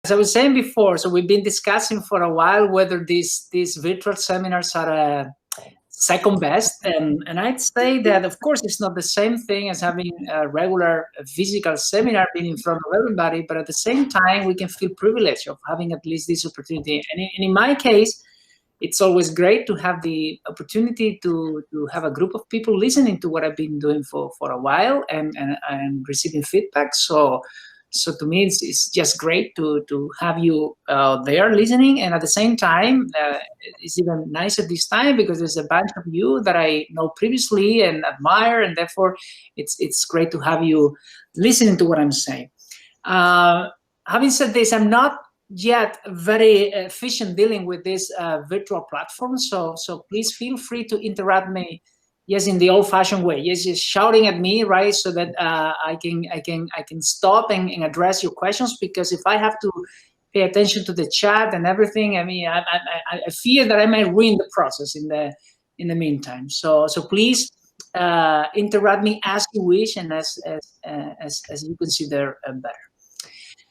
as I was saying before, so we've been discussing for a while whether these virtual seminars are second best, and I'd say that of course it's not the same thing as having a regular physical seminar being in front of everybody, but at the same time we can feel privileged of having at least this opportunity. And in my case, it's always great to have the opportunity to have a group of people listening to what I've been doing for a while and receiving feedback. So to me, it's just great to have you there listening. And at the same time, it's even nicer this time because there's a bunch of you that I know previously and admire. And therefore, it's great to have you listening to what I'm saying. Having said this, I'm not yet very efficient dealing with this virtual platform. So please feel free to interrupt me. Yes, in the old-fashioned way. Yes, just shouting at me, right, so that I can stop and address your questions. Because if I have to pay attention to the chat and everything, I mean, I fear that I might ruin the process in the meantime. So please interrupt me as you wish and as you consider better.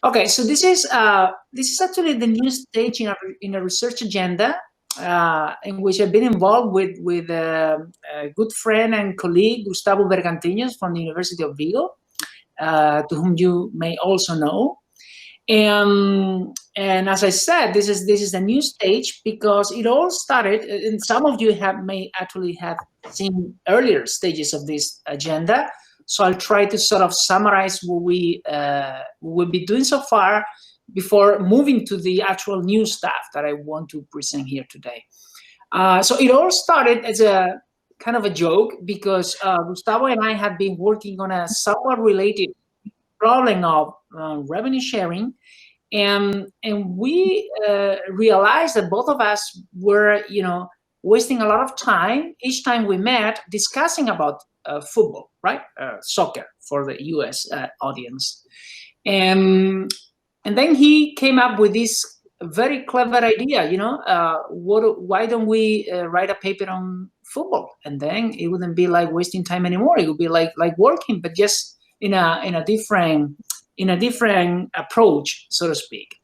Okay, so this is actually the new stage in a research agenda. In which I've been involved with a good friend and colleague, Gustavo Bergantiños from the University of Vigo, to whom you may also know. And as I said, this is a new stage because it all started, and some of you may actually have seen earlier stages of this agenda. So I'll try to sort of summarize what we will be doing so far before moving to the actual new stuff that I want to present here today. So it all started as a kind of a joke because Gustavo and I had been working on a somewhat related problem of revenue sharing, and we realized that both of us were, wasting a lot of time each time we met discussing about football, right? Soccer for the US audience. And then he came up with this very clever idea, why don't we write a paper on football? And then it wouldn't be like wasting time anymore. It would be like working, but just in a different approach, so to speak.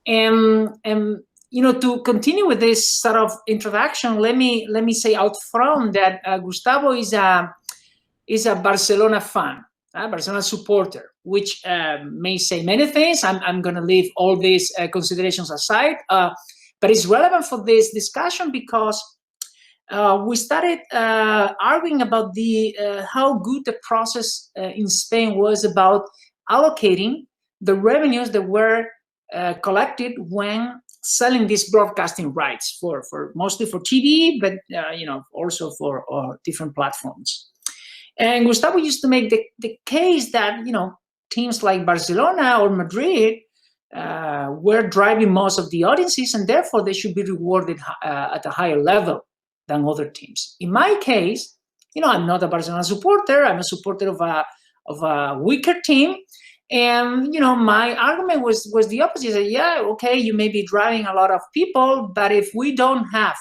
And to continue with this sort of introduction, let me say out front that Gustavo is a Barcelona fan. Barcelona supporter, which may say many things. I'm going to leave all these considerations aside, but it's relevant for this discussion because we started arguing about how good the process in Spain was about allocating the revenues that were collected when selling these broadcasting rights for mostly for TV, but also for different platforms. And Gustavo used to make the case that, teams like Barcelona or Madrid were driving most of the audiences, and therefore they should be rewarded at a higher level than other teams. In my case, I'm not a Barcelona supporter. I'm a supporter of a weaker team. And, my argument was the opposite. That, yeah, okay, you may be driving a lot of people, but if we don't have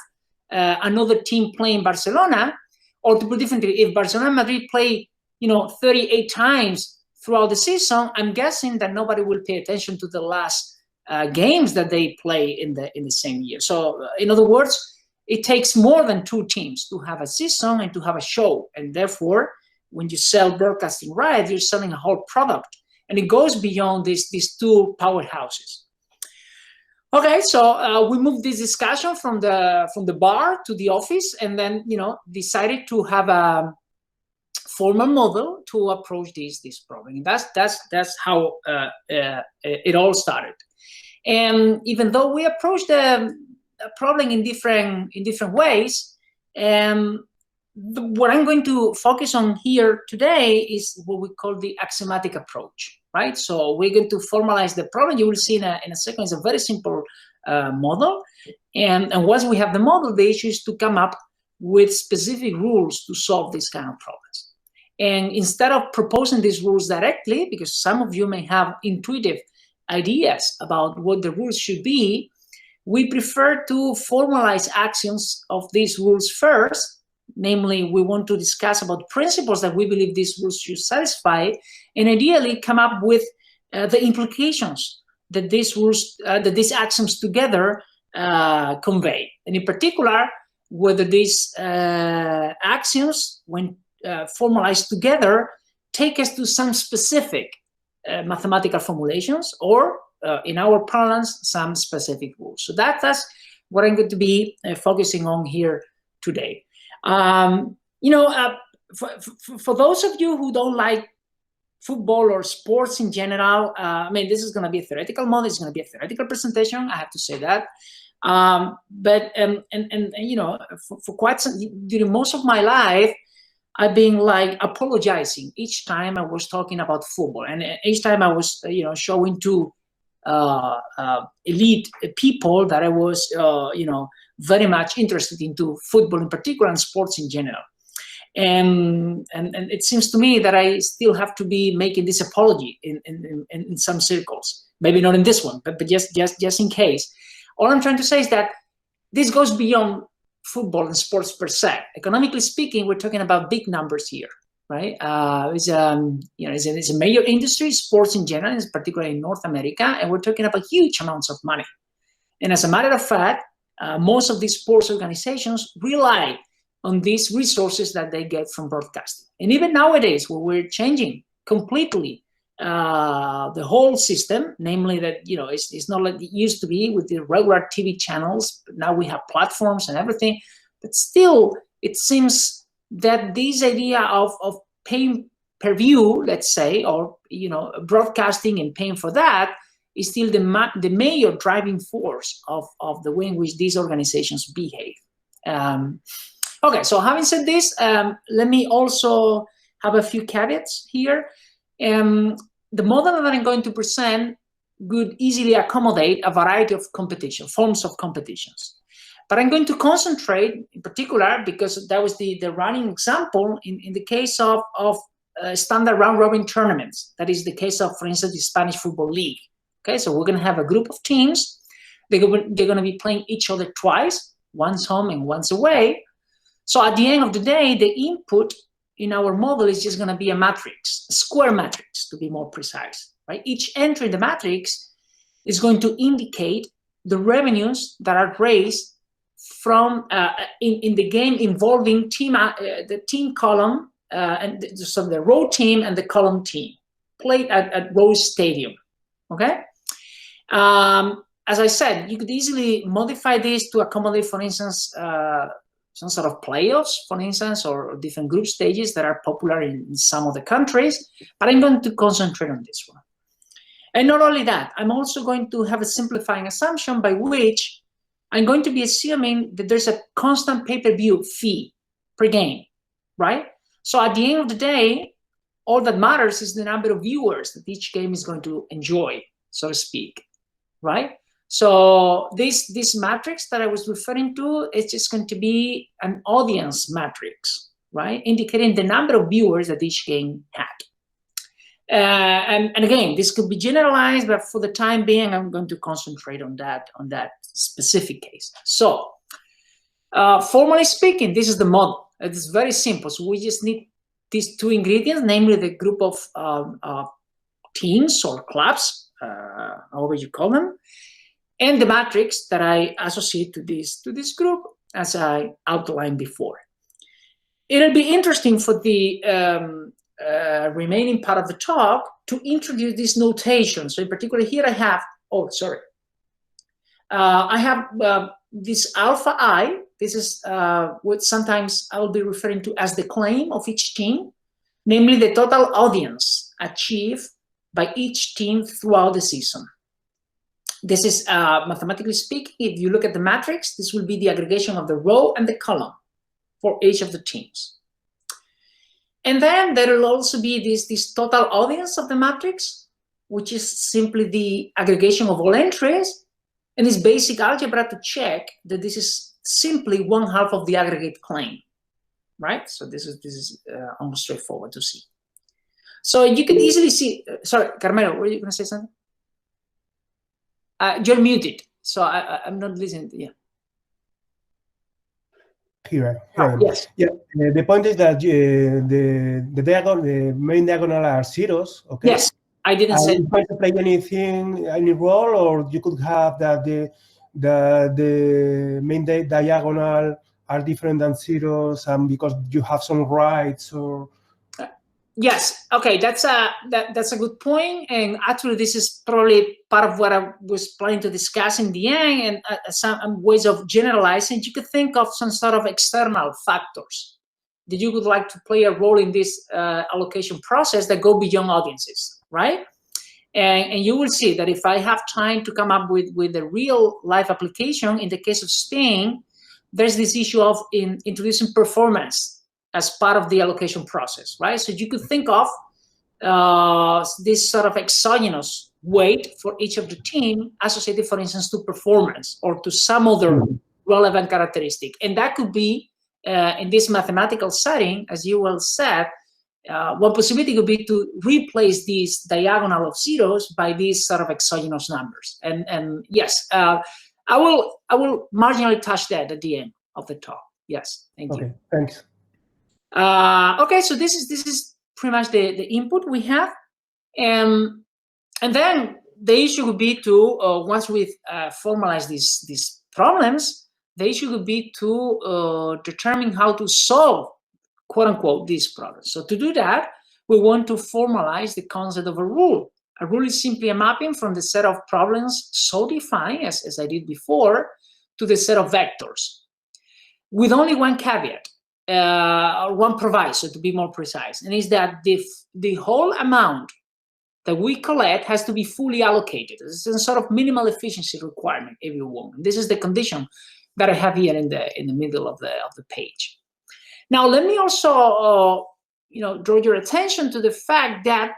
another team playing Barcelona, or to put differently, if Barcelona and Madrid play, 38 times throughout the season, I'm guessing that nobody will pay attention to the last games that they play in the same year. So, in other words, it takes more than two teams to have a season and to have a show. And therefore, when you sell broadcasting rights, you're selling a whole product, and it goes beyond these two powerhouses. Okay, so we moved this discussion from the bar to the office, and then decided to have a formal model to approach this problem. And that's how it all started. And even though we approached the problem in different ways, what I'm going to focus on here today is what we call the axiomatic approach, right? So we're going to formalize the problem. You will see in a second. It's a very simple model. And once we have the model, the issue is to come up with specific rules to solve these kind of problems. And instead of proposing these rules directly, because some of you may have intuitive ideas about what the rules should be, we prefer to formalize axioms of these rules first. Namely, we want to discuss about principles that we believe these rules should satisfy, and ideally come up with the implications that these rules, that these axioms together convey, and in particular, whether these axioms, when formalized together, take us to some specific mathematical formulations, or in our parlance, some specific rules. So that's what I'm going to be focusing on here today. For those of you who don't like football or sports in general, I mean, this is going to be a theoretical model. It's going to be a theoretical presentation. I have to say that. But for quite some, during most of my life, I've been like apologizing each time I was talking about football, and each time I was showing to elite people that I was very much interested into football in particular and sports in general. And it seems to me that I still have to be making this apology in some circles. Maybe not in this one, but just in case. All I'm trying to say is that this goes beyond football and sports per se. Economically speaking, we're talking about big numbers here, right? It's a major industry, sports in general, particularly in North America, and we're talking about huge amounts of money. And as a matter of fact, most of these sports organizations rely on these resources that they get from broadcasting. And even nowadays, where we're changing completely the whole system, namely that, it's not like it used to be with the regular TV channels, but now we have platforms and everything. But still, it seems that this idea of paying per view, let's say, or, broadcasting and paying for that is still the major driving force of the way in which these organizations behave. Okay, so having said this, let me also have a few caveats here. The model that I'm going to present would easily accommodate a variety of forms of competitions. But I'm going to concentrate in particular, because that was the running example in the case of standard round-robin tournaments. That is the case of, for instance, the Spanish Football League. Okay, so we're going to have a group of teams. They're going to be playing each other twice, once home and once away. So at the end of the day, the input in our model is just going to be a matrix, a square matrix to be more precise, right? Each entry in the matrix is going to indicate the revenues that are raised from in the game involving the team column, so the row team and the column team played at Rose Stadium, okay? As I said, you could easily modify this to accommodate, for instance, some sort of playoffs, for instance, or different group stages that are popular in some of the countries, but I'm going to concentrate on this one. And not only that, I'm also going to have a simplifying assumption by which I'm going to be assuming that there's a constant pay-per-view fee per game, right? So at the end of the day, all that matters is the number of viewers that each game is going to enjoy, so to speak, right? So this matrix that I was referring to is just going to be an audience matrix, right? Indicating the number of viewers that each game had. And again, this could be generalized, but for the time being, I'm going to concentrate on that specific case. So formally speaking, this is the model. It's very simple. So we just need these two ingredients, namely the group of teams or clubs, however you call them, and the matrix that I associate to this group, as I outlined before. It'll be interesting for the remaining part of the talk to introduce this notation. So in particular, here I have, I have this alpha I. This is what sometimes I'll be referring to as the claim of each team, namely the total audience achieved by each team throughout the season. This is, mathematically speaking, if you look at the matrix, this will be the aggregation of the row and the column for each of the teams. And then there will also be this total audience of the matrix, which is simply the aggregation of all entries, and this basic algebra to check that this is simply 1/2 of the aggregate claim, right? So this is almost straightforward to see. So you can easily see, sorry, Carmelo, were you going to say something? You're muted, so I'm not listening to you. Here. Yes. Yeah. The point is that the main diagonal are zeros. Okay. Yes. I didn't say it's going to play any role, or you could have that the main diagonal are different than zeros, and because you have some rights or. Yes. Okay. That's a good point. And actually, this is probably part of what I was planning to discuss in the end. And some ways of generalizing, you could think of some sort of external factors that you would like to play a role in this allocation process that go beyond audiences, right? And you will see that if I have time to come up with a real life application, in the case of Spain, there's this issue of introducing performance as part of the allocation process, right? So you could think of this sort of exogenous weight for each of the team associated, for instance, to performance or to some other relevant characteristic. And that could be, in this mathematical setting, as you well said, one possibility could be to replace this diagonal of zeros by these sort of exogenous numbers. And yes, I will marginally touch that at the end of the talk. Yes, thank you. Okay, thanks. Okay, so this is pretty much the input we have, and then the issue would be to once we've formalized these problems, the issue would be to determine how to solve, quote unquote, these problems. So to do that, we want to formalize the concept of a rule. A rule is simply a mapping from the set of problems so defined, as I did before, to the set of vectors, with only one caveat. One proviso, to be more precise, and is that the whole amount that we collect has to be fully allocated. This is a sort of minimal efficiency requirement, if you want. And this is the condition that I have here in the middle of the page. Now, let me also draw your attention to the fact that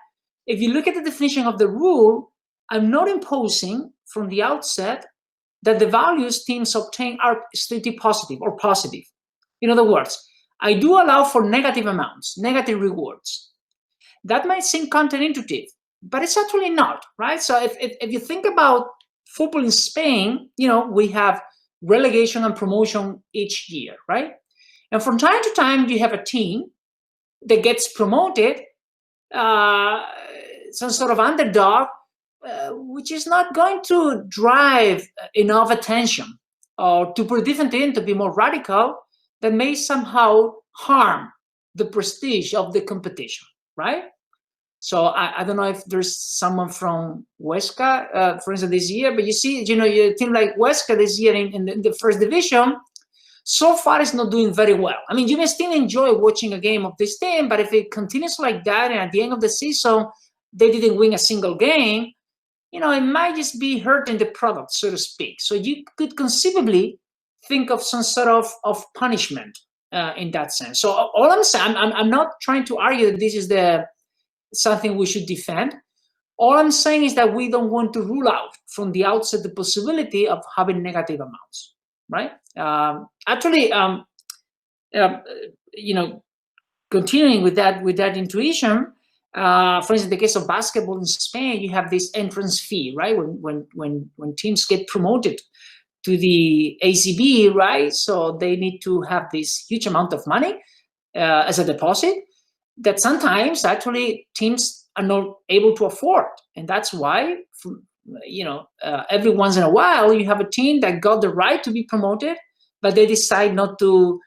if you look at the definition of the rule, I'm not imposing from the outset that the values teams obtain are strictly positive or positive. In other words, I do allow for negative amounts, negative rewards. That might seem counterintuitive, but it's actually not, right? So if you think about football in Spain, we have relegation and promotion each year, right? And from time to time, you have a team that gets promoted, some sort of underdog, which is not going to drive enough attention, or to put it differently, to be more radical, that may somehow harm the prestige of the competition, right? So I don't know if there's someone from Huesca, for instance, this year, but you see, a team like Huesca this year in the first division, so far is not doing very well. I mean, you may still enjoy watching a game of this team, but if it continues like that, and at the end of the season, they didn't win a single game, it might just be hurting the product, so to speak. So you could conceivably think of some sort of punishment in that sense. So all I'm saying, I'm not trying to argue that this is something we should defend. All I'm saying is that we don't want to rule out from the outset the possibility of having negative amounts, right? Actually, continuing with that intuition, for instance, in the case of basketball in Spain, you have this entrance fee, right? When teams get promoted to the ACB, right? So they need to have this huge amount of money as a deposit that sometimes actually teams are not able to afford. And that's why, every once in a while, you have a team that got the right to be promoted, but they decide not to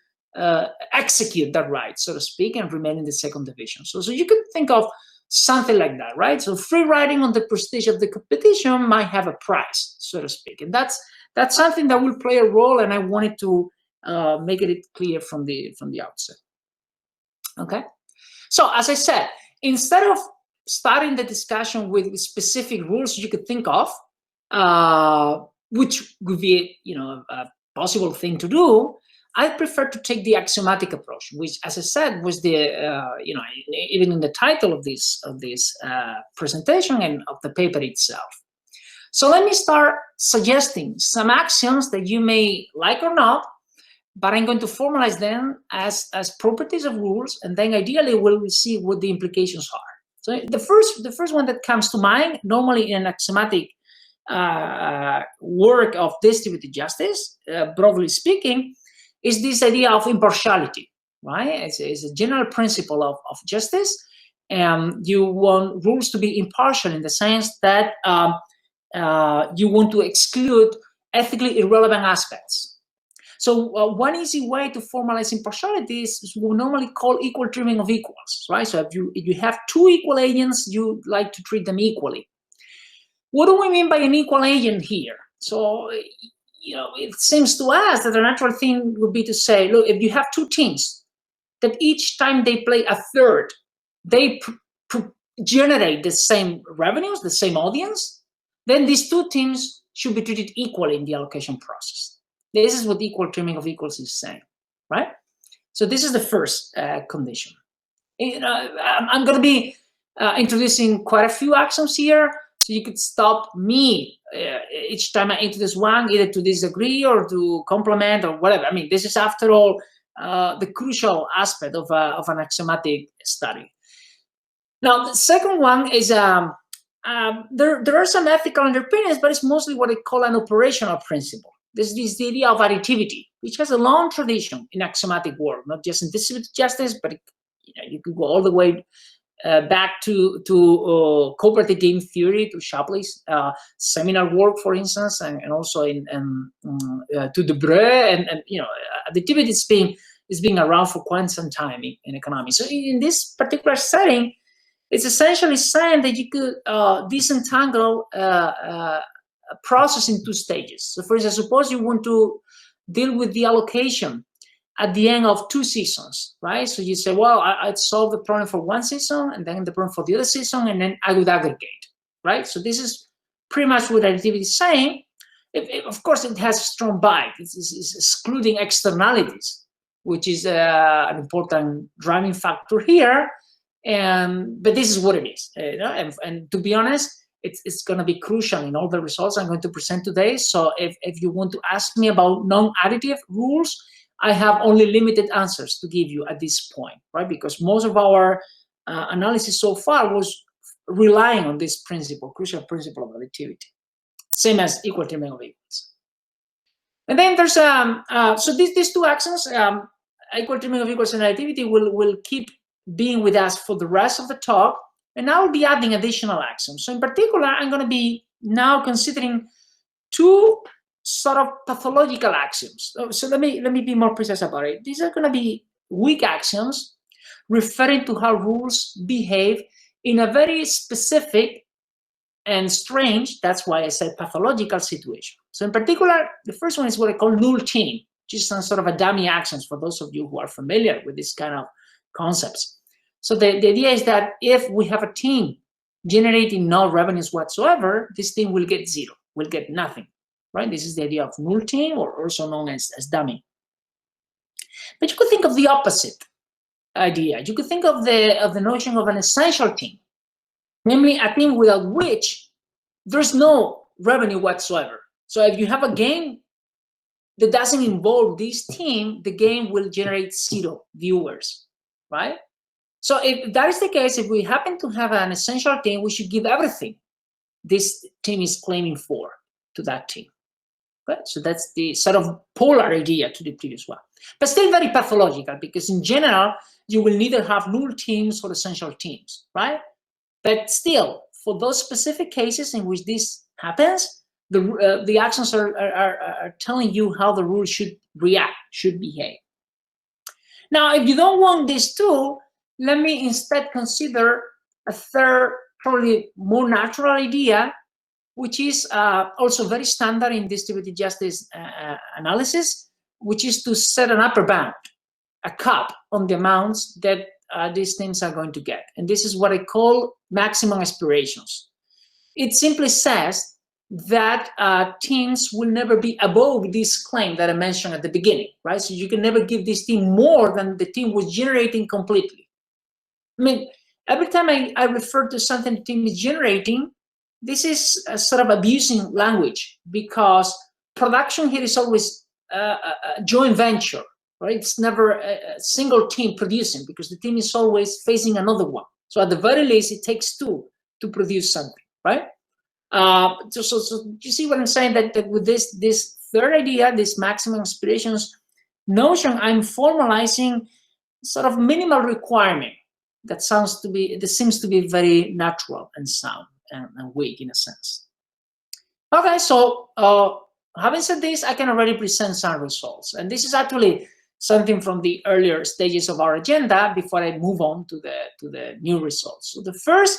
execute that right, so to speak, and remain in the second division. So you could think of something like that, right? So free riding on the prestige of the competition might have a price, so to speak. And that's something that will play a role, and I wanted to make it clear from the outset. Okay, so as I said, instead of starting the discussion with specific rules you could think of, which would be a possible thing to do, I prefer to take the axiomatic approach, which, as I said, was the even in the title of this presentation and of the paper itself. So let me start suggesting some axioms that you may like or not, but I'm going to formalize them as properties of rules, and then ideally we'll see what the implications are. So the first one that comes to mind, normally in an axiomatic work of distributed justice, broadly speaking, is this idea of impartiality, right? It's a general principle of justice, You want rules to be impartial in the sense that you want to exclude ethically irrelevant aspects. So one easy way to formalize impartiality is what we normally call equal treatment of equals, right? So if you have two equal agents, you like to treat them equally. What do we mean by an equal agent here? So, it seems to us that the natural thing would be to say, look, if you have two teams that each time they play a third, they generate the same revenues, the same audience, then these two teams should be treated equally in the allocation process. This is what equal treatment of equals is saying, right? So this is the first condition. I'm going to be introducing quite a few axioms here, so you could stop me each time I introduce one, either to disagree or to complement or whatever. I mean, this is, after all, the crucial aspect of an axiomatic study. Now, the second one is there are some ethical underpinnings, but it's mostly what I call an operational principle. This is the idea of additivity, which has a long tradition in axiomatic work, not just in distributive justice, but you could go all the way back to cooperative game theory, to Shapley's seminar work, for instance, and also to Debreu, and additivity is being around for quite some time in economics. So in this particular setting, it's essentially saying that you could disentangle a process in two stages. So for instance, suppose you want to deal with the allocation at the end of two seasons, right? So you say, well, I'd solve the problem for one season and then the problem for the other season, and then I would aggregate, right? So this is pretty much what additivity is saying. Of course, it has a strong bite. It's excluding externalities, which is an important driving factor here. But this is what it is, and to be honest, it's going to be crucial in all the results I'm going to present today. So if you want to ask me about non-additive rules, I have only limited answers to give you at this point, right? Because most of our analysis so far was relying on this principle, crucial principle of additivity, same as equal treatment of equals. And then there's so these two axioms, equal treatment of equals and additivity, will keep being with us for the rest of the talk, and I'll be adding additional axioms. So in particular, I'm going to be now considering two sort of pathological axioms. So let me be more precise about it. These are going to be weak axioms referring to how rules behave in a very specific and strange, that's why I said pathological, situation. So in particular, the first one is what I call null team, which is some sort of a dummy axioms for those of you who are familiar with this kind of concepts. So the idea is that if we have a team generating no revenues whatsoever, this team will get zero, will get nothing, right? This is the idea of null team, or also known as dummy. But you could think of the opposite idea. You could think of the notion of an essential team, namely a team without which there's no revenue whatsoever. So if you have a game that doesn't involve this team, the game will generate zero viewers, right? So if that is the case, if we happen to have an essential team, we should give everything this team is claiming for to that team. Okay? So that's the sort of polar idea to the previous one. But still very pathological, because in general, you will neither have null teams or essential teams, right? But still, for those specific cases in which this happens, the actions are telling you how the rule should react, should behave. Now, if you don't want these two, let me instead consider a third, probably more natural idea, which is also very standard in distributed justice analysis, which is to set an upper bound, a cap on the amounts that these things are going to get. And this is what I call maximum aspirations. It simply says that teams will never be above this claim that I mentioned at the beginning, right? So you can never give this team more than the team was generating completely. I mean, every time I refer to something the team is generating, this is a sort of abusing language, because production here is always a joint venture, right? It's never a single team producing, because the team is always facing another one. So at the very least, it takes two to produce something, right? So you see what I'm saying, that with this third idea, this maximum aspirations notion, I'm formalizing sort of minimal requirement This seems to be very natural and sound and weak in a sense. Okay, so having said this, I can already present some results, and this is actually something from the earlier stages of our agenda before I move on to the new results. So the first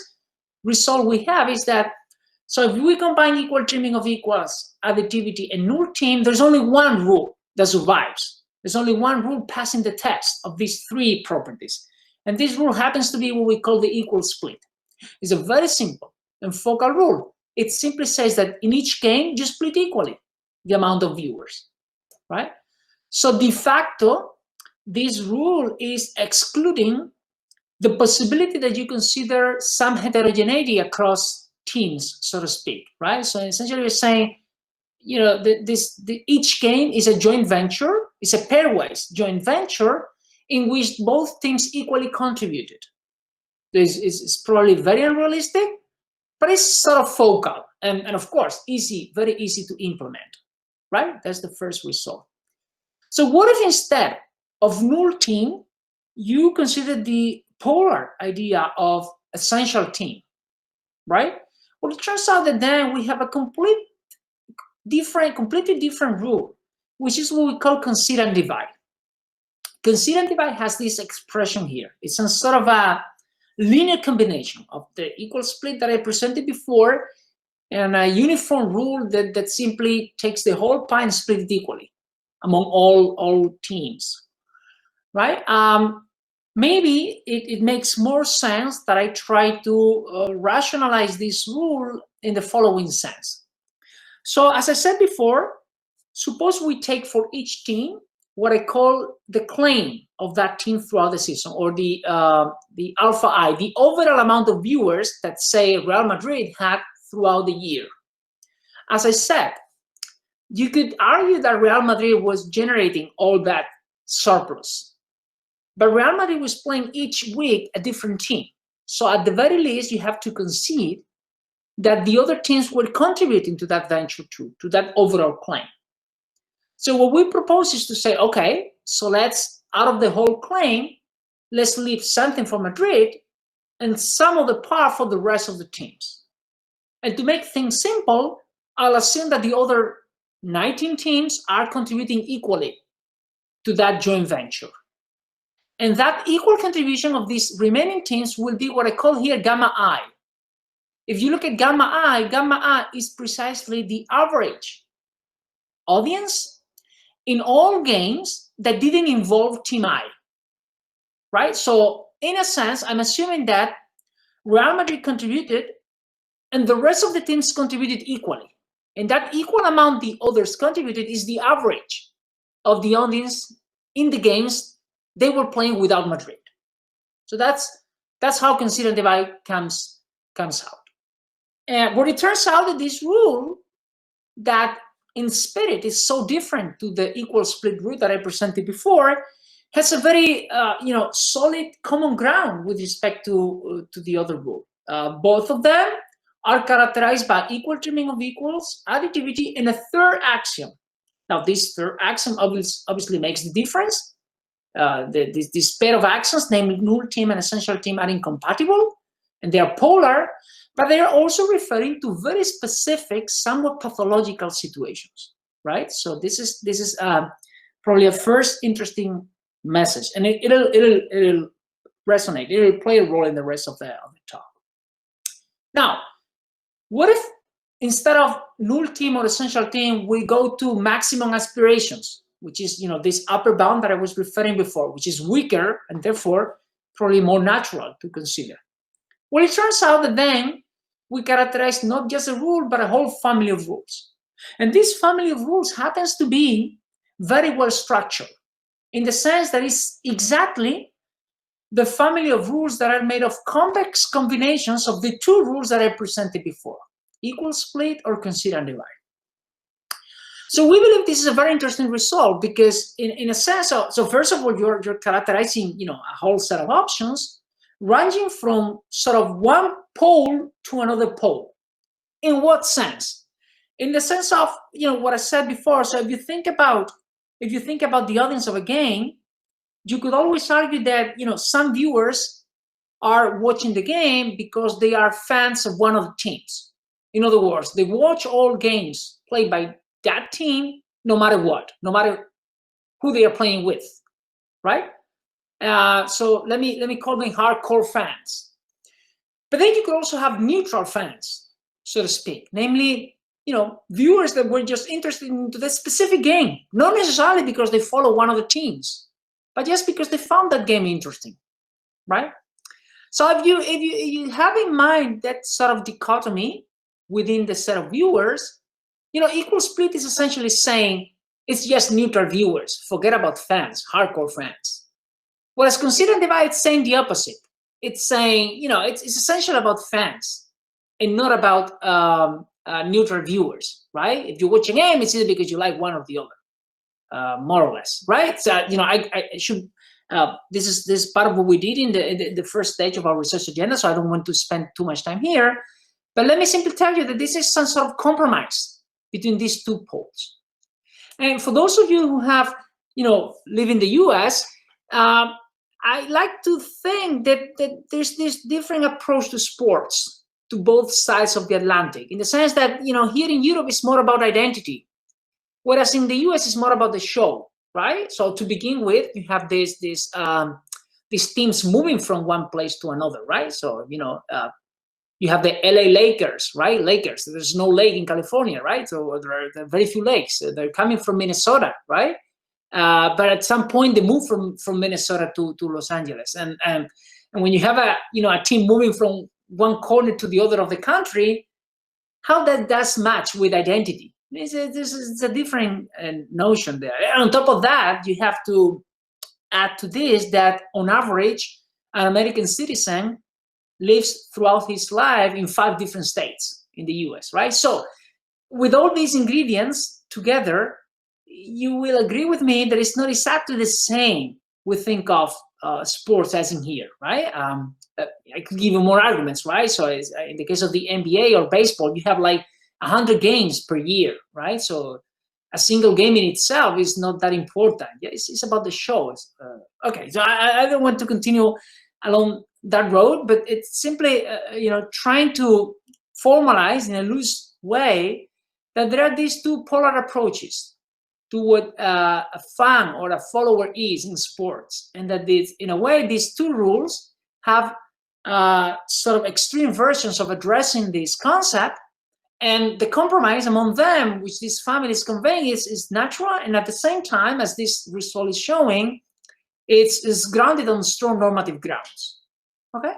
result we have is that, so if we combine equal trimming of equals, additivity, and null team, there's only one rule that survives. There's only one rule passing the test of these three properties. And this rule happens to be what we call the equal split. It's a very simple and focal rule. It simply says that in each game, you split equally the amount of viewers, right? So de facto, this rule is excluding the possibility that you consider some heterogeneity across teams, so to speak, right? So essentially, we're saying, you know, each game is a joint venture, it's a pairwise joint venture in which both teams equally contributed. This is probably very unrealistic, but it's sort of focal and of course, very easy to implement, right? That's the first result. So what if instead of null team, you consider the polar idea of essential team, right? Well, it turns out that then we have a completely different rule, which is what we call consider and divide. Consider and divide has this expression here. It's some sort of a linear combination of the equal split that I presented before and a uniform rule that simply takes the whole pie and split it equally among all teams, right? Maybe it makes more sense that I try to rationalize this rule in the following sense. So as I said before, suppose we take for each team what I call the claim of that team throughout the season, or the alpha I, the overall amount of viewers that, say, Real Madrid had throughout the year. As I said, you could argue that Real Madrid was generating all that surplus, but Real Madrid was playing each week a different team. So at the very least, you have to concede that the other teams were contributing to that venture too, to that overall claim. So what we propose is to say, okay, so let's, out of the whole claim, let's leave something for Madrid and some of the part for the rest of the teams. And to make things simple, I'll assume that the other 19 teams are contributing equally to that joint venture. And that equal contribution of these remaining teams will be what I call here gamma I. If you look at gamma I is precisely the average audience in all games that didn't involve team I, right? So in a sense, I'm assuming that Real Madrid contributed and the rest of the teams contributed equally. And that equal amount the others contributed is the average of the audience in the games they were playing without Madrid. So that's how consider and divide comes out. But it turns out that this rule, that in spirit is so different to the equal split rule that I presented before, has a very solid common ground with respect to the other rule. Both of them are characterized by equal trimming of equals, additivity, and a third axiom. Now, this third axiom obviously makes the difference. This pair of axioms, namely null team and essential team, are incompatible, and they are polar, but they are also referring to very specific, somewhat pathological situations, right? So this is probably a first interesting message, and it'll resonate. It'll play a role in the rest of the talk. Now, what if instead of null team or essential team, we go to maximum aspirations, which is this upper bound that I was referring before, which is weaker and therefore probably more natural to consider? Well, it turns out that then we characterize not just a rule, but a whole family of rules. And this family of rules happens to be very well structured in the sense that it's exactly the family of rules that are made of complex combinations of the two rules that I presented before, equal split or consider and divide. So we believe this is a very interesting result because in a sense, so first of all, you're characterizing a whole set of options ranging from sort of one pole to another pole. In what sense? In the sense of what I said before. So if you think about the audience of a game, you could always argue that some viewers are watching the game because they are fans of one of the teams. In other words, they watch all games played by that team, no matter what, no matter who they are playing with, right? So let me call them hardcore fans. But then you could also have neutral fans, so to speak, namely, viewers that were just interested in the specific game, not necessarily because they follow one of the teams, but just because they found that game interesting, right? So if you have in mind that sort of dichotomy within the set of viewers, equal split is essentially saying it's just neutral viewers. Forget about fans, hardcore fans. Whereas consider and divide, it's saying the opposite. It's saying, it's essentially about fans and not about neutral viewers, right? If you watch a game, it's either because you like one or the other, more or less, right? So, I should. This is part of what we did in the first stage of our research agenda, so I don't want to spend too much time here. But let me simply tell you that this is some sort of compromise between these two poles. And for those of you who have, live in the US, I like to think that there's this different approach to sports to both sides of the Atlantic, in the sense that, here in Europe, it's more about identity, whereas in the US, it's more about the show, right? So to begin with, you have these teams moving from one place to another, right? So, you have the LA Lakers, right? Lakers, there's no lake in California, right? So there are very few lakes. They're coming from Minnesota, right? But at some point they move from Minnesota to Los Angeles. And when you have a team moving from one corner to the other of the country, how that does match with identity? It's a different notion there. And on top of that, you have to add to this that on average, an American citizen lives throughout his life in 5 different states in the US, right? So with all these ingredients together, you will agree with me that it's not exactly the same we think of sports as in here, right? I could give you more arguments, right? So in the case of the NBA or baseball, you have like 100 games per year, right? So a single game in itself is not that important. Yeah, it's about the show. Okay, so I don't want to continue along that road, but it's simply, trying to formalize in a loose way that there are these two polar approaches to what a fan or a follower is in sports, and that in a way, these two rules have sort of extreme versions of addressing this concept, and the compromise among them, which this family is conveying, is natural, and at the same time, as this result is showing, it's grounded on strong normative grounds. Okay?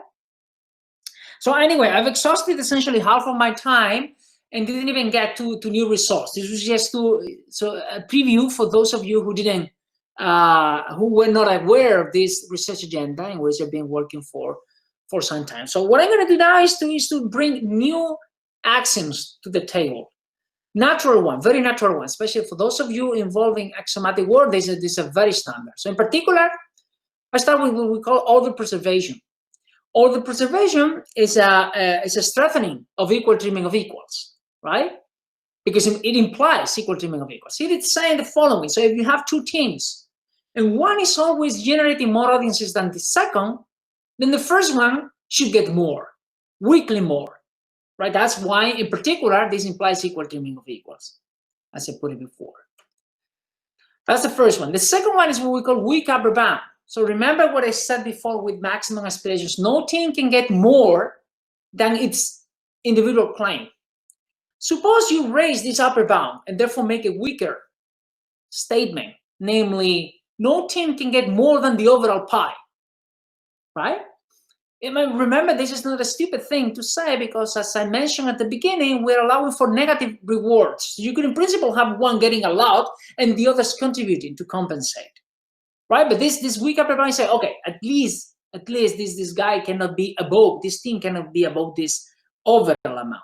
So anyway, I've exhausted essentially half of my time and didn't even get to new results. This was just a preview for those of you who didn't, who were not aware of this research agenda in which I've been working for some time. So what I'm going to do now is to bring new axioms to the table. Natural one, very natural one, especially for those of you involving axiomatic work. This is a very standard. So in particular, I start with what we call order preservation. Order preservation is a strengthening of equal treatment of equals, right? Because it implies equal treatment of equals. It's saying the following. So if you have 2 teams and one is always generating more audiences than the second, then the first one should get more, weekly more, right? That's why, in particular, this implies equal treatment of equals, as I put it before. That's the first one. The second one is what we call weak upper bound. So remember what I said before with maximum aspirations. No team can get more than its individual claim. Suppose you raise this upper bound and therefore make a weaker statement, namely, no team can get more than the overall pie, right? Remember, this is not a stupid thing to say, because as I mentioned at the beginning, we're allowing for negative rewards. So you could in principle have one getting a lot and the others contributing to compensate. Right, but this weak upper bound say, okay, at least this guy cannot be above, this team cannot be above this overall amount.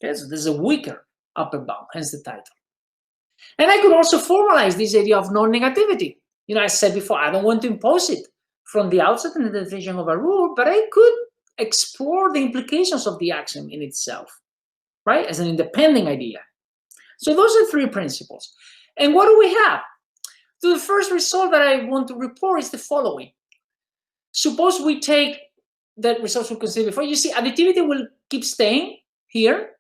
Okay, so there's a weaker upper bound, hence the title. And I could also formalize this idea of non-negativity. I said before, I don't want to impose it from the outset in the definition of a rule, but I could explore the implications of the axiom in itself, right, as an independent idea. So those are 3 principles. And what do we have? So the first result that I want to report is the following. Suppose we take that results we considered before, you see additivity will keep staying here,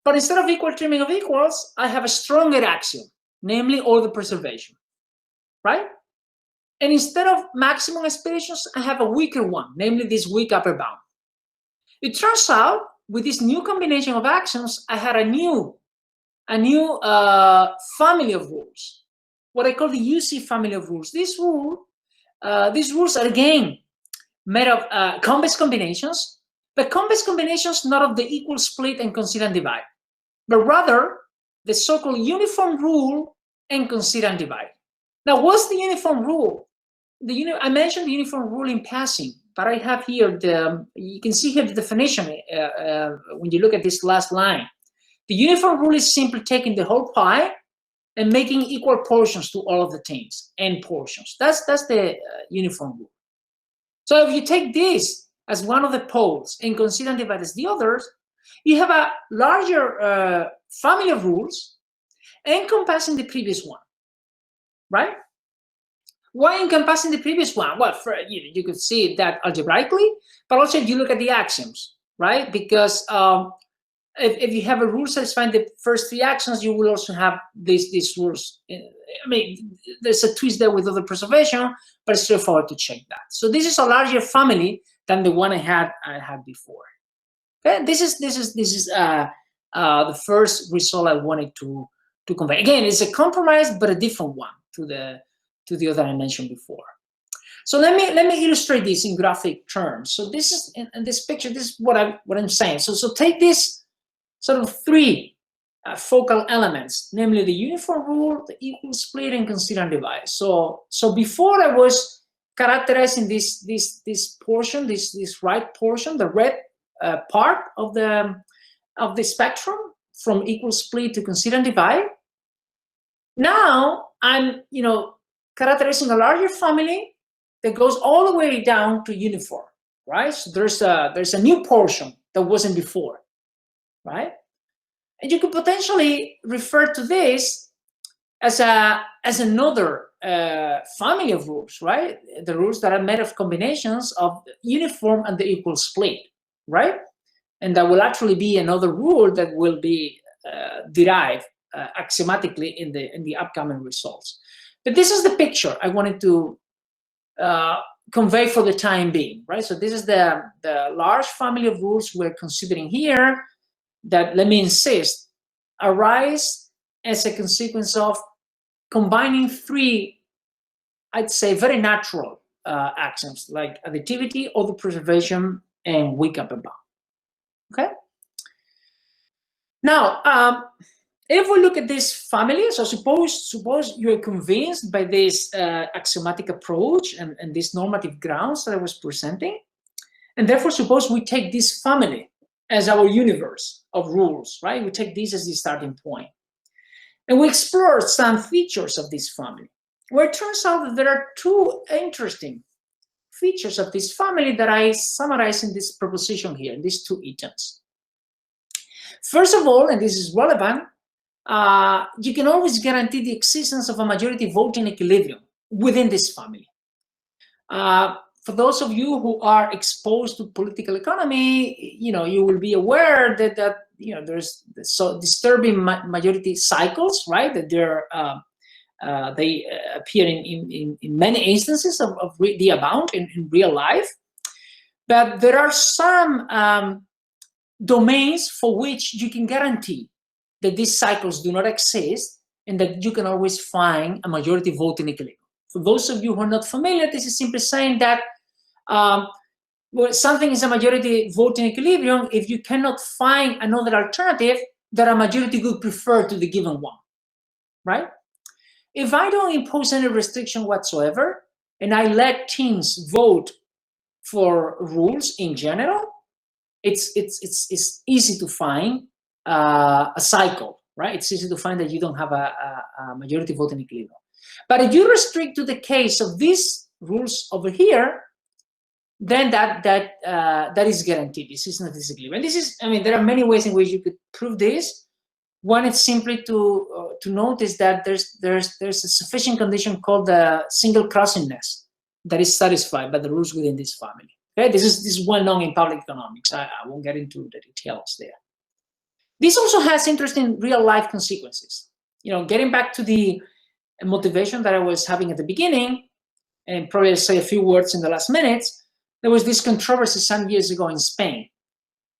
but instead of equal trimming of equals, I have a stronger axiom, namely order preservation, right? And instead of maximum expectations, I have a weaker one, namely this weak upper bound. It turns out with this new combination of axioms, I had a new family of rules, what I call the UC family of rules. These rules are again made of convex combinations, but convex combinations not of the equal split and consider and divide, but rather the so-called uniform rule and consider and divide. Now, what's the uniform rule? I mentioned the uniform rule in passing, but I have here you can see here the definition when you look at this last line. The uniform rule is simply taking the whole pie and making equal portions to all of the things, n portions. That's the uniform rule. So if you take this as one of the poles and consider and divide as the others, you have a larger family of rules encompassing the previous one, right? Why encompassing the previous one? Well, you could see that algebraically, but also if you look at the axioms, right? Because if you have a rule satisfying the first three axioms, you will also have these rules. I mean, there's a twist there with order preservation, but it's straightforward to check that. So this is a larger family than the one I had before. Okay, this is the first result I wanted to convey. Again, it's a compromise, but a different one to the other I mentioned before. So let me illustrate this in graphic terms. So this is in this picture. This is what I'm saying. So take this sort of three focal elements, namely the uniform rule, the equal split, and consider and divide. So before I was characterizing this portion, this right portion, the red part of the spectrum from equal split to consider and divide. Now I'm characterizing a larger family that goes all the way down to uniform, right? So there's a new portion that wasn't before, right? And you could potentially refer to this as another family of rules, right? The rules that are made of combinations of uniform and the equal split, right? And that will actually be another rule that will be derived axiomatically in the upcoming results. But this is the picture I wanted to convey for the time being, right? So this is the large family of rules we're considering here that, let me insist, arise as a consequence of combining three, I'd say, very natural axioms like additivity, order preservation, and weak upper bound. Okay? Now, if we look at this family, so suppose you're convinced by this axiomatic approach and these normative grounds that I was presenting, and therefore suppose we take this family as our universe of rules, right? We take this as the starting point. And we explore some features of this family, where it turns out that there are two interesting features of this family that I summarize in this proposition here, in these two items. First of all, and this is relevant, you can always guarantee the existence of a majority voting equilibrium within this family. For those of you who are exposed to political economy, you will be aware that there's so disturbing majority cycles, right? That they appear in many instances of the abound in real life. But there are some domains for which you can guarantee that these cycles do not exist and that you can always find a majority voting equilibrium. For those of you who are not familiar, this is simply saying that something is a majority voting equilibrium if you cannot find another alternative that a majority would prefer to the given one, right? If I don't impose any restriction whatsoever and I let teams vote for rules in general, it's easy to find a cycle, right? It's easy to find that you don't have a majority voting equilibrium. But if you restrict to the case of these rules over here, then that is guaranteed. This is not disequilibrium. And this is, there are many ways in which you could prove this. One is simply to notice that there's a sufficient condition called the single crossingness that is satisfied by the rules within this family. Okay, this is well known in public economics. I won't get into the details there. This also has interesting real life consequences. Getting back to the motivation that I was having at the beginning, and probably I'll say a few words in the last minutes. There was this controversy some years ago in Spain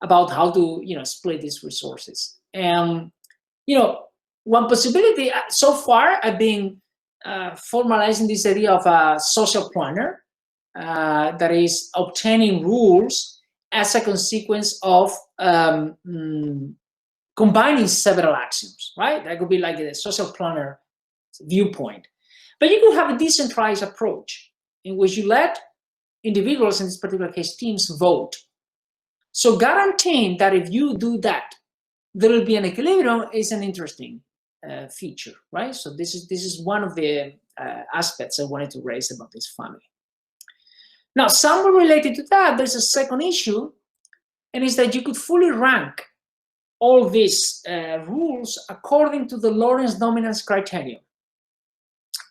about how to split these resources. And one possibility so far, I've been formalizing this idea of a social planner that is obtaining rules as a consequence of combining several axioms, right? That could be like the social planner viewpoint. But you could have a decentralized approach in which you let individuals, in this particular case teams, vote. So guaranteeing that if you do that, there will be an equilibrium is an interesting feature, right? So this is one of the aspects I wanted to raise about this family. Now, somewhat related to that, there's a second issue, and is that you could fully rank all these rules according to the Lorentz dominance criterion.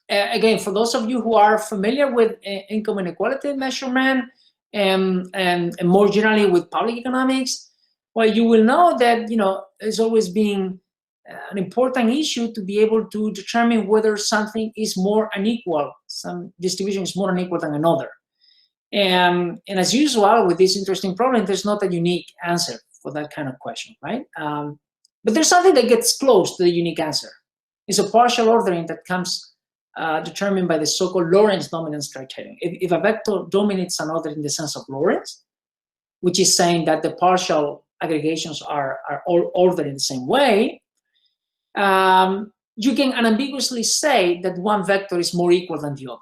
Again, for those of you who are familiar with income inequality measurement and more generally with public economics, well, you will know that it's always been an important issue to be able to determine whether something is more unequal, some distribution is more unequal than another. And as usual with this interesting problem, there's not a unique answer for that kind of question, right? But there's something that gets close to the unique answer. It's a partial ordering that comes determined by the so-called Lorentz dominance criterion. If a vector dominates another in the sense of Lorentz, which is saying that the partial aggregations are all ordered in the same way, you can unambiguously say that one vector is more equal than the other.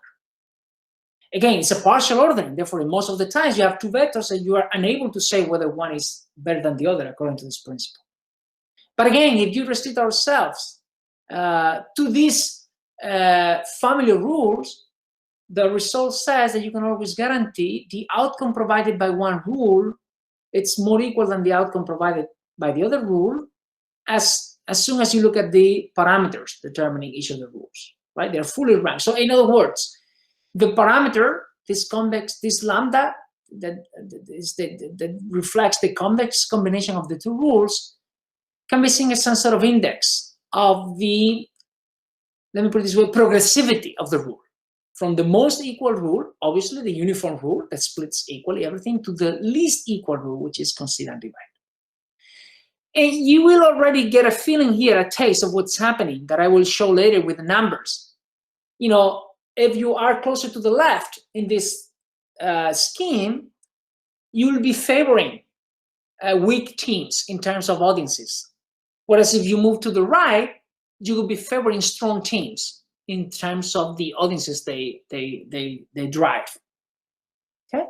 Again, it's a partial ordering. Therefore, in most of the times, you have two vectors and you are unable to say whether one is better than the other according to this principle. But again, if you restrict ourselves to these family rules, the result says that you can always guarantee the outcome provided by one rule, it's more equal than the outcome provided by the other rule, as soon as you look at the parameters determining each of the rules, right? They're fully ranked. So in other words, the parameter, this convex, this lambda, that reflects the convex combination of the two rules, can be seen as some sort of index of the, let me put it this way, progressivity of the rule. From the most equal rule, obviously the uniform rule that splits equally everything, to the least equal rule, which is consider and divide. And you will already get a feeling here, a taste of what's happening that I will show later with the numbers. If you are closer to the left in this scheme, you will be favoring weak teams in terms of audiences. Whereas if you move to the right, you will be favoring strong teams in terms of the audiences they drive. Okay.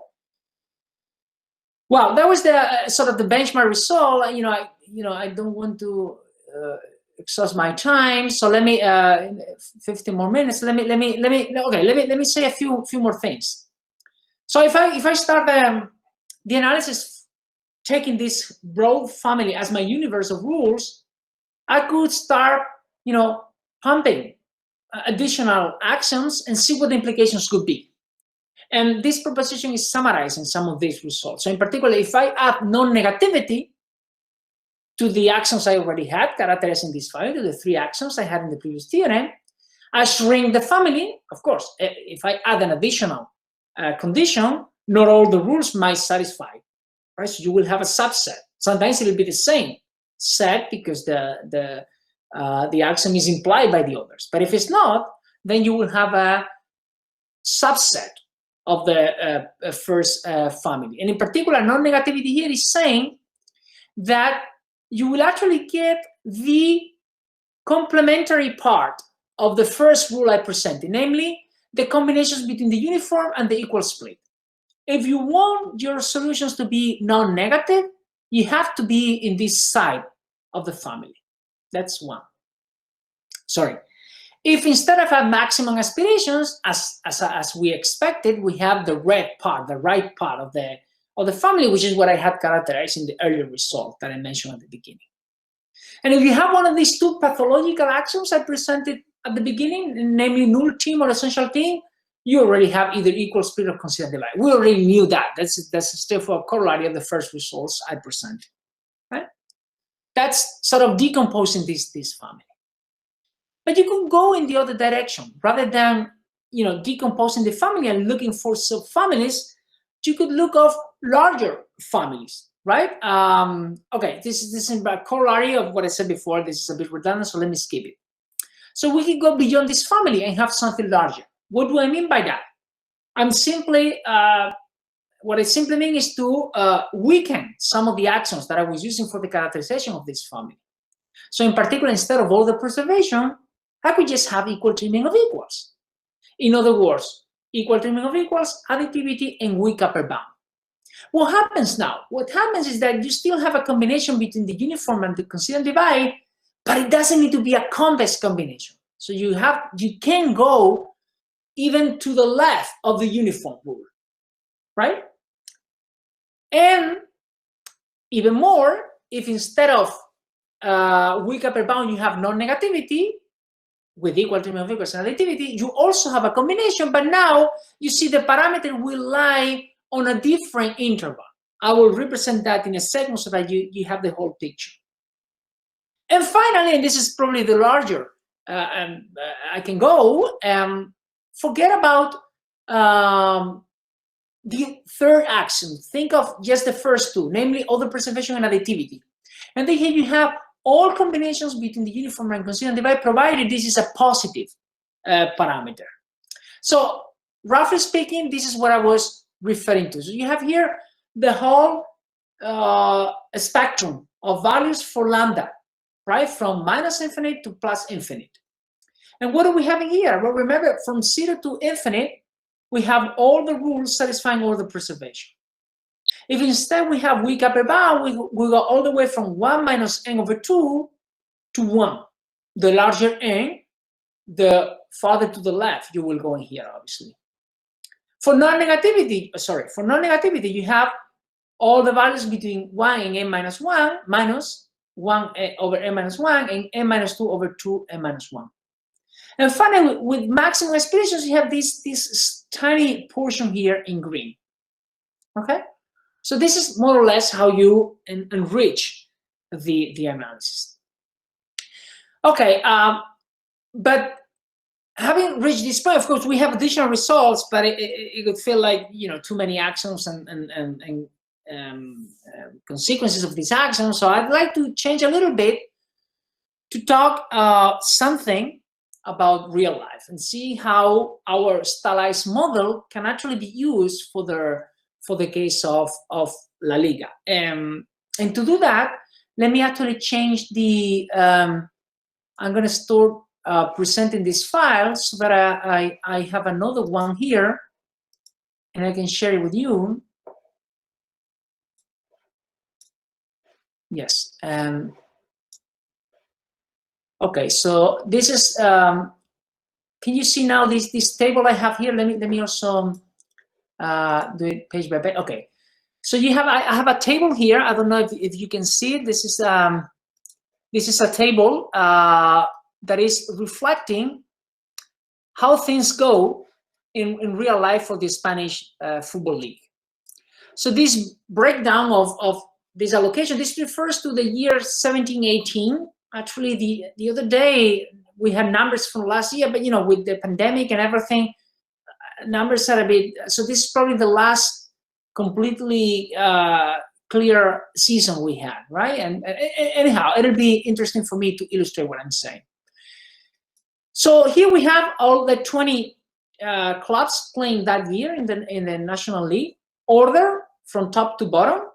Well, that was the sort of the benchmark result. I don't want to exhaust my time, so let me 15 more minutes. Let me say a few more things. So if I start the analysis taking this broad family as my universe of rules, I could start pumping additional axioms and see what the implications could be. And this proposition is summarizing some of these results. So in particular, if I add non-negativity to the axioms I already had characterizing this family, to the three axioms I had in the previous theorem, I shrink the family. Of course, if I add an additional condition, not all the rules might satisfy, right? So you will have a subset. Sometimes it will be the same set because the axiom is implied by the others. But if it's not, then you will have a subset of the first family. And in particular, non-negativity here is saying that you will actually get the complementary part of the first rule I presented, namely the combinations between the uniform and the equal split. If you want your solutions to be non-negative, you have to be in this side of the family. That's one. Sorry. If instead of a maximum aspirations, as we expected, we have the red part, the right part of the family, which is what I had characterized in the earlier result that I mentioned at the beginning. And if you have one of these two pathological axioms I presented at the beginning, namely null team or essential team, you already have either equal, split, or consider and divide. We already knew that. That's a straightforward corollary of the first results I presented. Right? That's sort of decomposing this family. But you could go in the other direction. Rather than decomposing the family and looking for subfamilies, you could look of larger families, right? Okay, this is a corollary of what I said before. This is a bit redundant, so let me skip it. So we can go beyond this family and have something larger. What do I mean by that? What I simply mean is to weaken some of the axioms that I was using for the characterization of this family. So in particular, instead of order preservation, I could just have equal trimming of equals. In other words, equal trimming of equals, additivity, and weak upper bound. What happens now? What happens is that you still have a combination between the uniform and the consider and divide, but it doesn't need to be a convex combination. So you can go even to the left of the uniform rule, right? And even more, if instead of weak upper bound you have non-negativity with equal trimming of equals and additivity, you also have a combination, but now you see the parameter will lie on a different interval. I will represent that in a second so that you have the whole picture. And finally, and this is probably the larger, I can go, forget about the third axiom. Think of just the first two, namely order preservation and additivity. And then here you have all combinations between the uniform and consider and divide, provided this is a positive parameter. So roughly speaking, this is what I was referring to. So you have here the whole spectrum of values for lambda, right? From minus infinite to plus infinite. And what are we having here? Well, remember, from 0 to infinite, we have all the rules satisfying order preservation. If instead we have weak upper bound, we go all the way from 1 minus n over 2 to 1. The larger n, the farther to the left you will go in here, obviously. For non-negativity, you have all the values between 1 and n minus 1, minus 1 over n minus 1, and n minus 2 over 2 n minus 1. And finally, with maximum expressions, you have this tiny portion here in green. Okay? So this is more or less how you enrich the analysis. Okay, but having reached this point, of course, we have additional results, but it would feel like too many axioms and consequences of these axioms. So I'd like to change a little bit to talk something about real life and see how our stylized model can actually be used for the case of La Liga. And to do that, let me actually change the, I'm going to start presenting this file so that I have another one here and I can share it with you. Yes. Okay, so this is, can you see now this table I have here? Let me also do it page by page. Okay, so I have a table here. I don't know if you can see it. This is a table that is reflecting how things go in real life for the Spanish Football League. So this breakdown of this allocation, this refers to the year 17-18. Actually, the other day we had numbers from last year, but with the pandemic and everything, numbers are a bit. So this is probably the last completely clear season we had, right? And anyhow, it'll be interesting for me to illustrate what I'm saying. So here we have all the 20 clubs playing that year in the National League, order from top to bottom,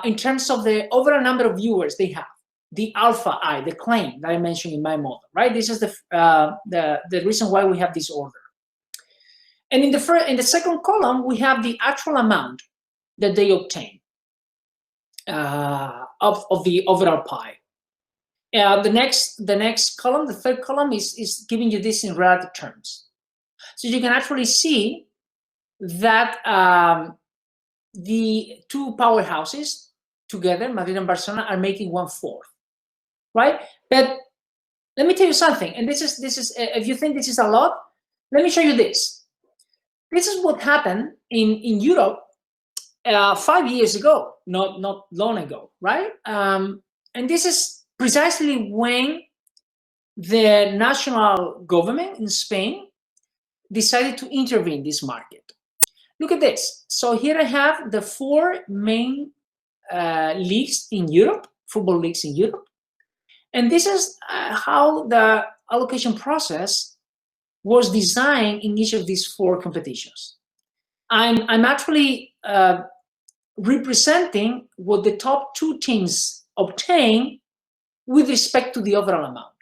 in terms of the overall number of viewers they have. The alpha I, the claim that I mentioned in my model, right? This is the reason why we have this order. And in the second column, we have the actual amount that they obtain of the overall pie. The next column, the third column, is giving you this in relative terms. So you can actually see that the two powerhouses together, Madrid and Barcelona, are making 1/4. Right? But let me tell you something, and this is if you think this is a lot, Let me show you this. This is what happened in Europe 5 years ago, not long ago, right? And this is precisely when the national government in Spain decided to intervene in this market. Look at this. So here I have the 4 main leagues in Europe, football leagues in Europe. And this is how the allocation process was designed in each of these 4 competitions. I'm actually representing what the top 2 teams obtain with respect to the overall amount.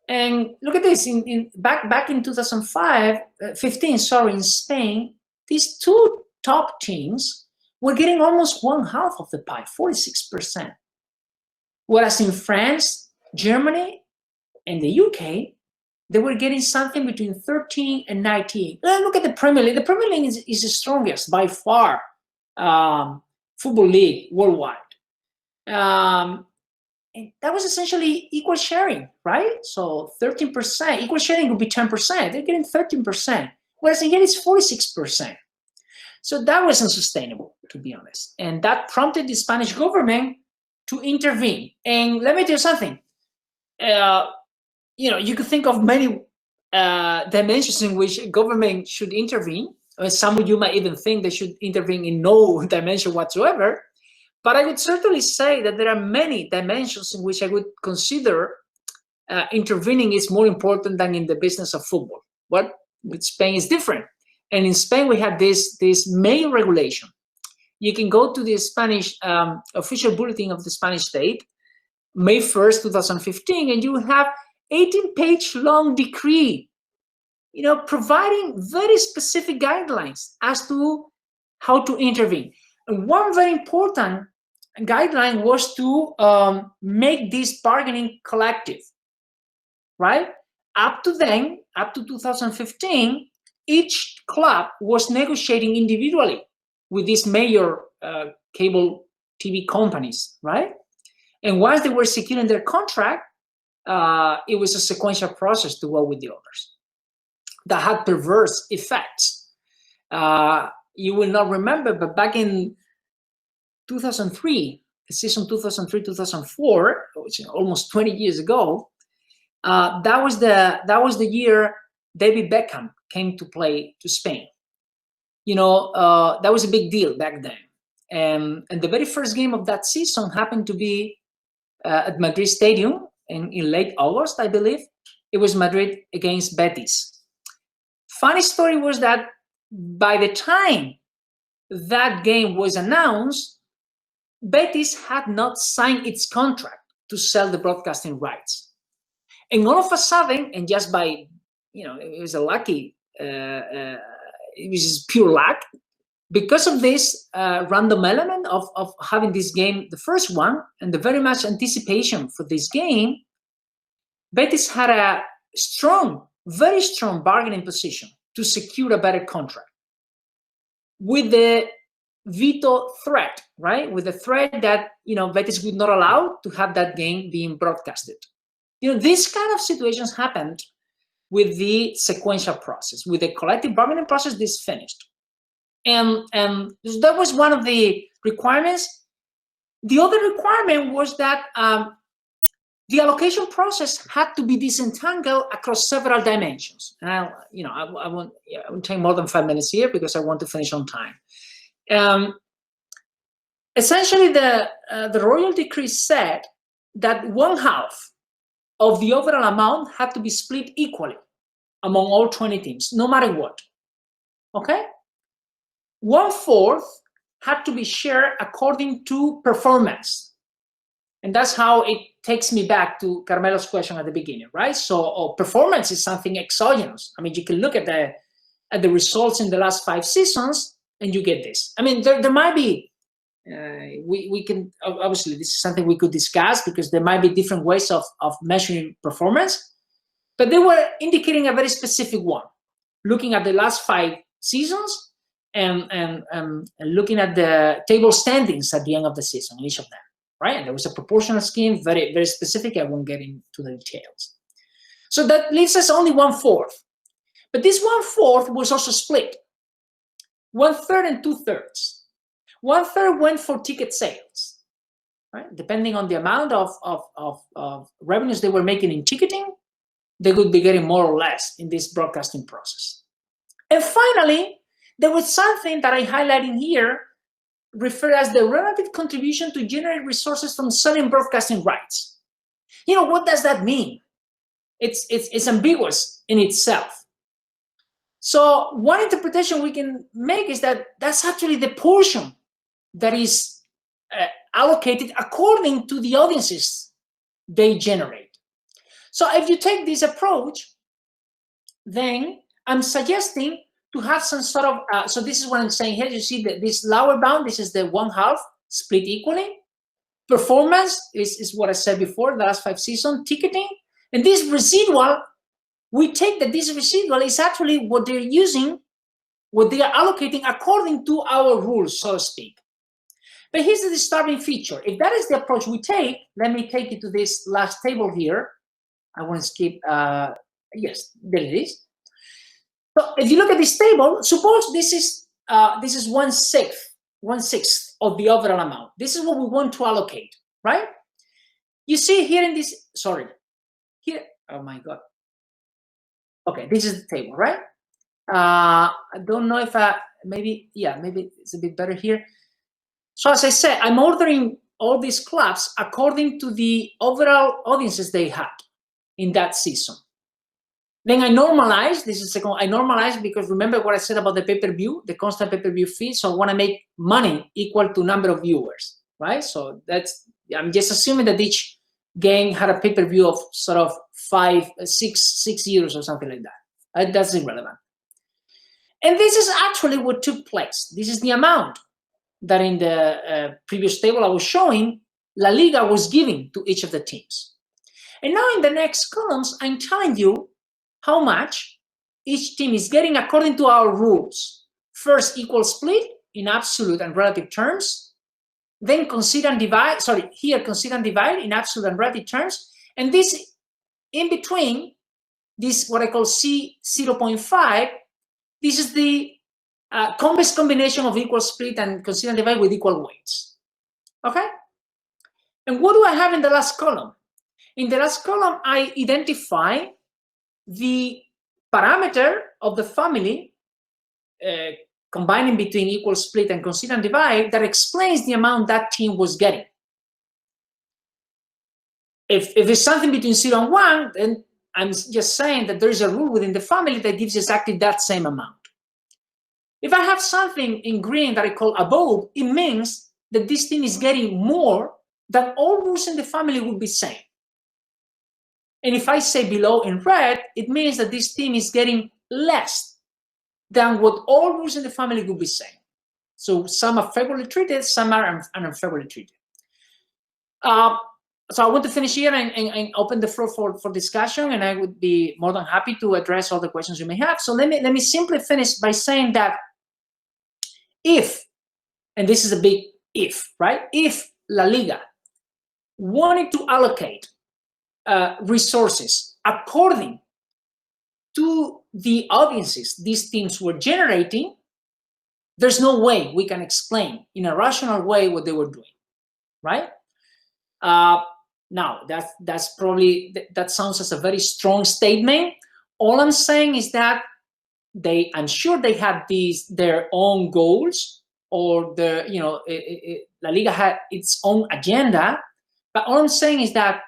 And look at this, back in 2015, sorry, in Spain, these 2 top teams were getting almost 1/2 of the pie, 46%. Whereas in France, Germany, and the UK, they were getting something between 13 and 19. Look at the Premier League. The Premier League is the strongest by far football league worldwide. And that was essentially equal sharing, right? So 13%, equal sharing would be 10%. They're getting 13%, whereas in here it's 46%. So that was unsustainable, to be honest. And that prompted the Spanish government to intervene. And let me tell you something. You could think of many dimensions in which government should intervene. Some of you might even think they should intervene in no dimension whatsoever. But I would certainly say that there are many dimensions in which I would consider intervening is more important than in the business of football. But with Spain is different. And in Spain, we have this main regulation. You can go to the Spanish official bulletin of the Spanish state, May 1st, 2015, and you have 18-page long decree, providing very specific guidelines as to how to intervene. And one very important guideline was to make this bargaining collective, right? Up to then, up to 2015, each club was negotiating individually with these major cable TV companies, right? And once they were securing their contract, it was a sequential process to go with the others. That had perverse effects. You will not remember, but back in 2003, the season 2003-2004, which is almost 20 years ago, that was the year David Beckham came to play to Spain. That was a big deal back then. And the very first game of that season happened to be at Madrid Stadium in late August, I believe. It was Madrid against Betis. Funny story was that by the time that game was announced, Betis had not signed its contract to sell the broadcasting rights. And all of a sudden, and just by, it was a lucky, it was just pure luck, because of this random element of having this game, the first one, and the very much anticipation for this game, Betis had a very strong bargaining position to secure a better contract. With the veto threat, right? With the threat that, Betis would not allow to have that game being broadcasted. These kind of situations happened with the sequential process. With the collective bargaining process, this finished. And that was one of the requirements. The other requirement was that the allocation process had to be disentangled across several dimensions. And I won't take more than 5 minutes here because I want to finish on time. Essentially, the royal decree said that 1/2 of the overall amount had to be split equally among all 20 teams, no matter what. Okay? 1/4 had to be shared according to performance. And that's how it takes me back to Carmelo's question at the beginning, right? So performance is something exogenous. I mean, you can look at the results in the last 5 seasons and you get this. I mean, there might be, we can, obviously this is something we could discuss because there might be different ways of measuring performance, but they were indicating a very specific one, looking at the last 5 seasons and looking at the table standings at the end of the season, each of them, right? And there was a proportional scheme, very, very specific. I won't get into the details. So that leaves us only 1/4. But this 1/4 was also split. 1/3 and 2/3. 1/3 went for ticket sales, right? Depending on the amount of revenues they were making in ticketing, they would be getting more or less in this broadcasting process. And finally, there was something that I highlighted here, referred as the relative contribution to generate resources from selling broadcasting rights. You know, what does that mean? It's ambiguous in itself. So one interpretation we can make is that that's actually the portion that is allocated according to the audiences they generate. So if you take this approach, then I'm suggesting to have some sort of, so this is what I'm saying here. You see that this lower bound, this is the 1/2 split equally. Performance is what I said before, the last 5 seasons, ticketing. And this residual, we take that this residual is actually what they're using, what they are allocating according to our rules, so to speak. But here's the disturbing feature. If that is the approach we take, let me take you to this last table here. I want to skip, yes, there it is. So if you look at this table, suppose this is 1/6 of the overall amount. This is what we want to allocate, right? You see here in this, sorry, here, oh my God. Okay, this is the table, right? I don't know if maybe it's a bit better here. So as I said, I'm ordering all these clubs according to the overall audiences they had in that season. Then I normalize, this is second, I normalize because remember what I said about the pay-per-view, the constant pay-per-view fee. So I want to make money equal to number of viewers, right? So I'm just assuming that each game had a pay-per-view of sort of 6 years or something like that. That's irrelevant. And this is actually what took place. This is the amount that in the previous table I was showing, La Liga was giving to each of the teams. And now in the next columns, I'm telling you how much each team is getting according to our rules. First, equal split in absolute and relative terms. Then consider and divide, here consider and divide in absolute and relative terms. And this in between, this what I call C0.5, this is the convex combination of equal split and consider and divide with equal weights. Okay? And what do I have in the last column? In the last column, I identify the parameter of the family combining between equal split and consider and divide that explains the amount that team was getting. If it's something between 0 and 1, then I'm just saying that there is a rule within the family that gives exactly that same amount. If I have something in green that I call above, it means that this team is getting more than all rules in the family would be saying. And if I say below in red, it means that this team is getting less than what all rules in the family would be saying. So some are favorably treated, some are unfavorably treated. So I want to finish here and open the floor for discussion, and I would be more than happy to address all the questions you may have. So let me simply finish by saying that if, and this is a big if, right? If La Liga wanted to allocate resources according to the audiences these teams were generating, there's no way we can explain in a rational way what they were doing, right? Now, that's probably, that sounds as a very strong statement. All I'm saying is that I'm sure they had their own goals, or La Liga had its own agenda. But all I'm saying is that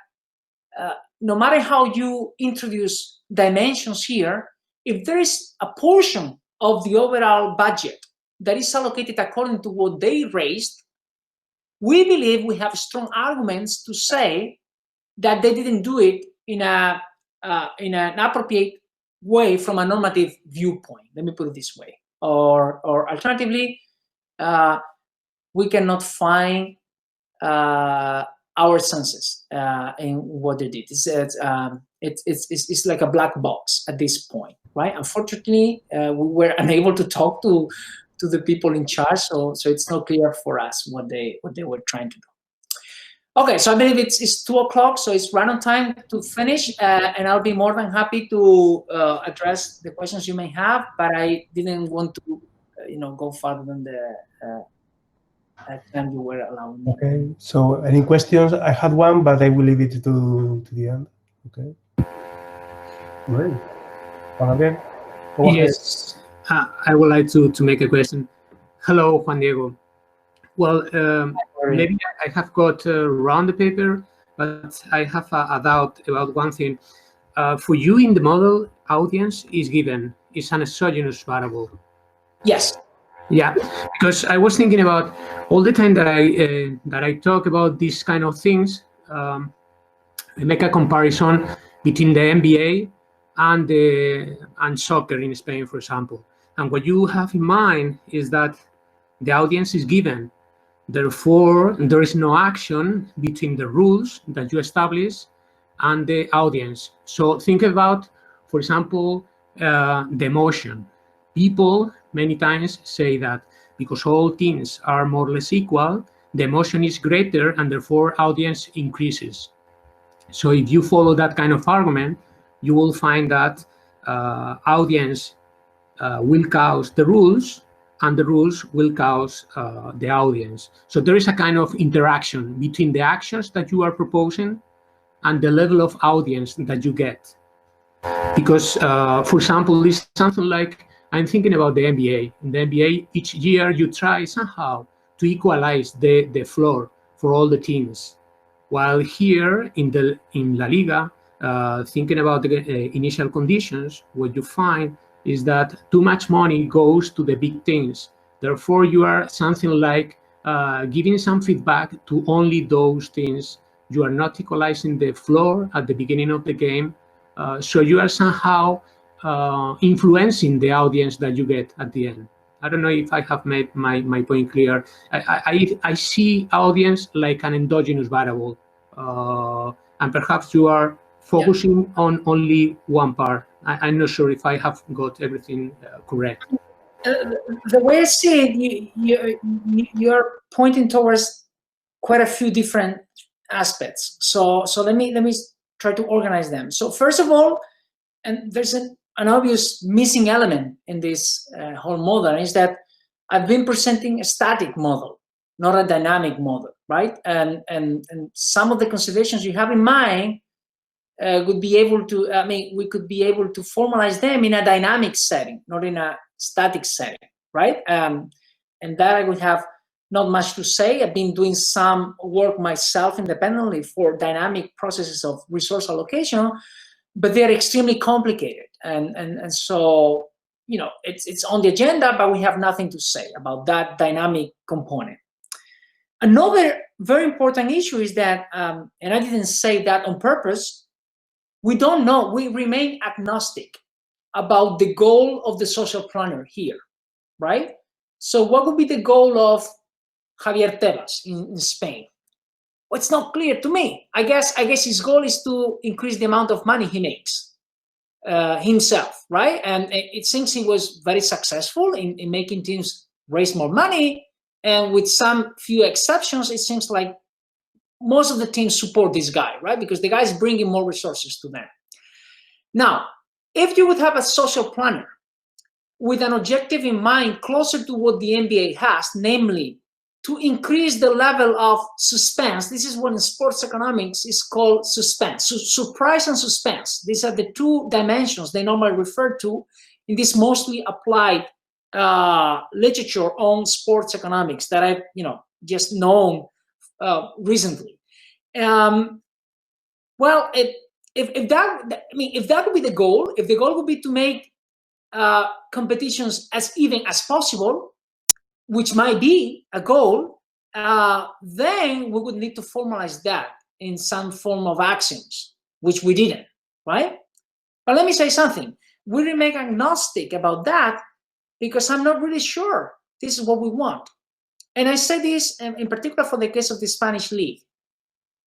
no matter how you introduce dimensions here, if there is a portion of the overall budget that is allocated according to what they raised, we believe we have strong arguments to say that they didn't do it in an appropriate way from a normative viewpoint. Let me put it this way. Or alternatively, we cannot find our senses in what they did. It's like a black box at this point, right? Unfortunately, we were unable to talk to the people in charge, so it's not clear for us what they were trying to do. Okay, so I believe it's 2 o'clock, so it's right on time to finish, and I'll be more than happy to address the questions you may have, but I didn't want to, go further than the time you were allowing me. Okay, so any questions? I had one, but I will leave it to the end. Okay. Great. Juan again. Go ahead. Yes, I would like to make a question. Hello, Juan Diego. Well, maybe I have got around the paper, but I have a doubt about one thing. For you in the model, audience is given, is an exogenous variable. Yes. Yeah, because I was thinking about all the time that I talk about these kind of things. I make a comparison between the NBA and soccer in Spain, for example. And what you have in mind is that the audience is given. Therefore, there is no action between the rules that you establish and the audience. So think about, for example, the emotion. People many times say that because all teams are more or less equal, the emotion is greater and therefore audience increases. So if you follow that kind of argument, you will find that audience will cause the rules and the rules will cause the audience. So there is a kind of interaction between the actions that you are proposing and the level of audience that you get. Because, for example, it's something like, I'm thinking about the NBA. In the NBA, each year you try somehow to equalize the floor for all the teams. While here in La Liga, thinking about the initial conditions, what you find is that too much money goes to the big teams. Therefore, you are something like giving some feedback to only those teams. You are not equalizing the floor at the beginning of the game. So you are somehow influencing the audience that you get at the end. I don't know if I have made my point clear. I see audience like an endogenous variable, and perhaps you are focusing on only one part. I'm not sure if I have got everything correct. The way I see it, you're pointing towards quite a few different aspects. So let me try to organize them. So first of all, and there's an obvious missing element in this whole model, is that I've been presenting a static model, not a dynamic model, right? And some of the considerations you have in mind would be able to, we could be able to formalize them in a dynamic setting, not in a static setting, right? And that I would have not much to say. I've been doing some work myself independently for dynamic processes of resource allocation, but they're extremely complicated. And so, it's on the agenda, but we have nothing to say about that dynamic component. Another very important issue is that, and I didn't say that on purpose, we don't know, we remain agnostic about the goal of the social planner here, right? So what would be the goal of Javier Tebas in Spain? Well, it's not clear to me. I guess his goal is to increase the amount of money he makes himself, right? And it seems he was very successful in making teams raise more money. And with some few exceptions, it seems like most of the teams support this guy, right? Because the guy is bringing more resources to them. Now, if you would have a social planner with an objective in mind closer to what the NBA has, namely to increase the level of suspense. This is what in sports economics is called suspense. So surprise and suspense. These are the two dimensions they normally refer to in this mostly applied literature on sports economics that I've just known recently. Well, if that would be the goal, if the goal would be to make competitions as even as possible, which might be a goal, then we would need to formalize that in some form of actions, which we didn't, right? But let me say something. We remain agnostic about that because I'm not really sure this is what we want. And I say this in particular for the case of the Spanish League.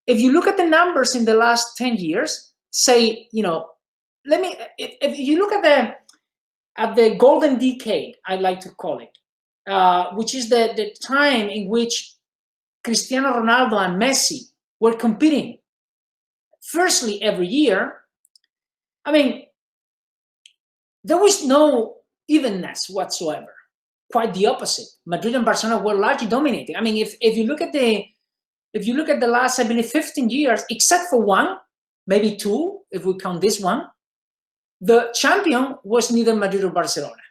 If you look at the numbers in the last 10 years, say, if you look at the golden decade, I like to call it, which is the time in which Cristiano Ronaldo and Messi were competing firstly every year. I mean, there was no evenness whatsoever. Quite the opposite. Madrid and Barcelona were largely dominating. I mean, if you look at the last, I believe, 15 years, except for one, maybe two, if we count this one, the champion was neither Madrid or Barcelona.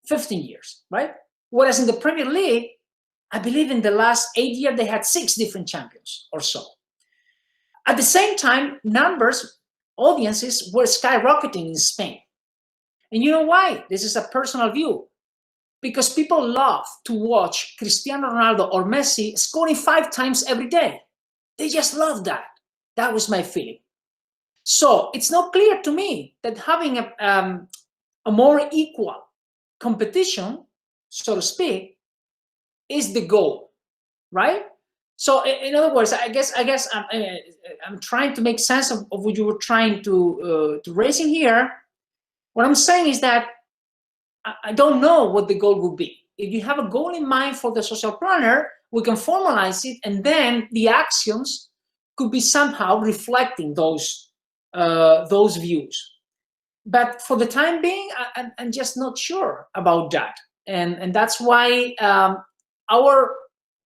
15 years, right? Whereas in the Premier League, I believe in the last 8 years, they had 6 different champions or so. At the same time, audiences were skyrocketing in Spain. And you know why? This is a personal view. Because people love to watch Cristiano Ronaldo or Messi scoring 5 times every day. They just love that. That was my feeling. So it's not clear to me that having a more equal competition, so to speak, is the goal, right? So in other words, I guess I'm trying to make sense of what you were trying to raise in here. What I'm saying is that I don't know what the goal would be. If you have a goal in mind for the social planner, we can formalize it, and then the axioms could be somehow reflecting those views. But for the time being, I'm just not sure about that, and that's why our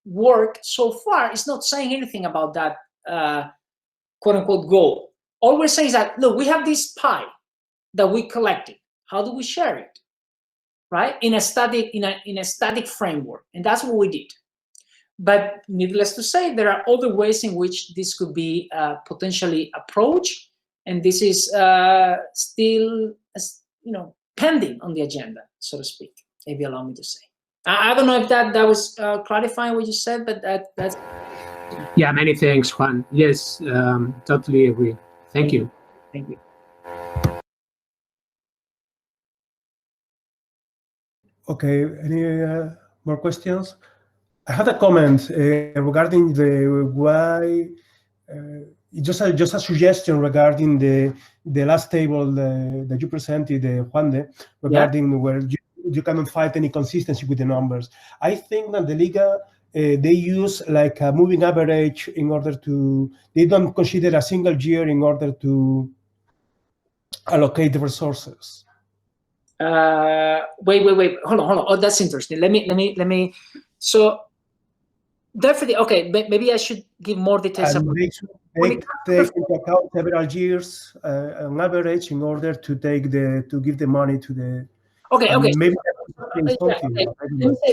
work so far is not saying anything about that quote unquote goal. All we're saying is that, look, we have this pie that we collected. How do we share it? Right, in a static framework, and that's what we did. But needless to say, there are other ways in which this could be potentially approached, and this is still, pending on the agenda, so to speak. If you allow me to say, I don't know if that was clarifying what you said, but that's. Yeah, many thanks, Juan. Yes, totally agree. Thank you. Thank you. Okay, any more questions? I had a comment regarding the why. Just a suggestion regarding the last table that you presented, Juan, regarding where you cannot find any consistency with the numbers. I think that the Liga they use like a moving average in order to. They don't consider a single year in order to allocate the resources. Wait. Hold on. Oh, that's interesting. Let me. So definitely, okay. Maybe I should give more details. And they should take into account several years on average in order to give the money to the. Okay. Maybe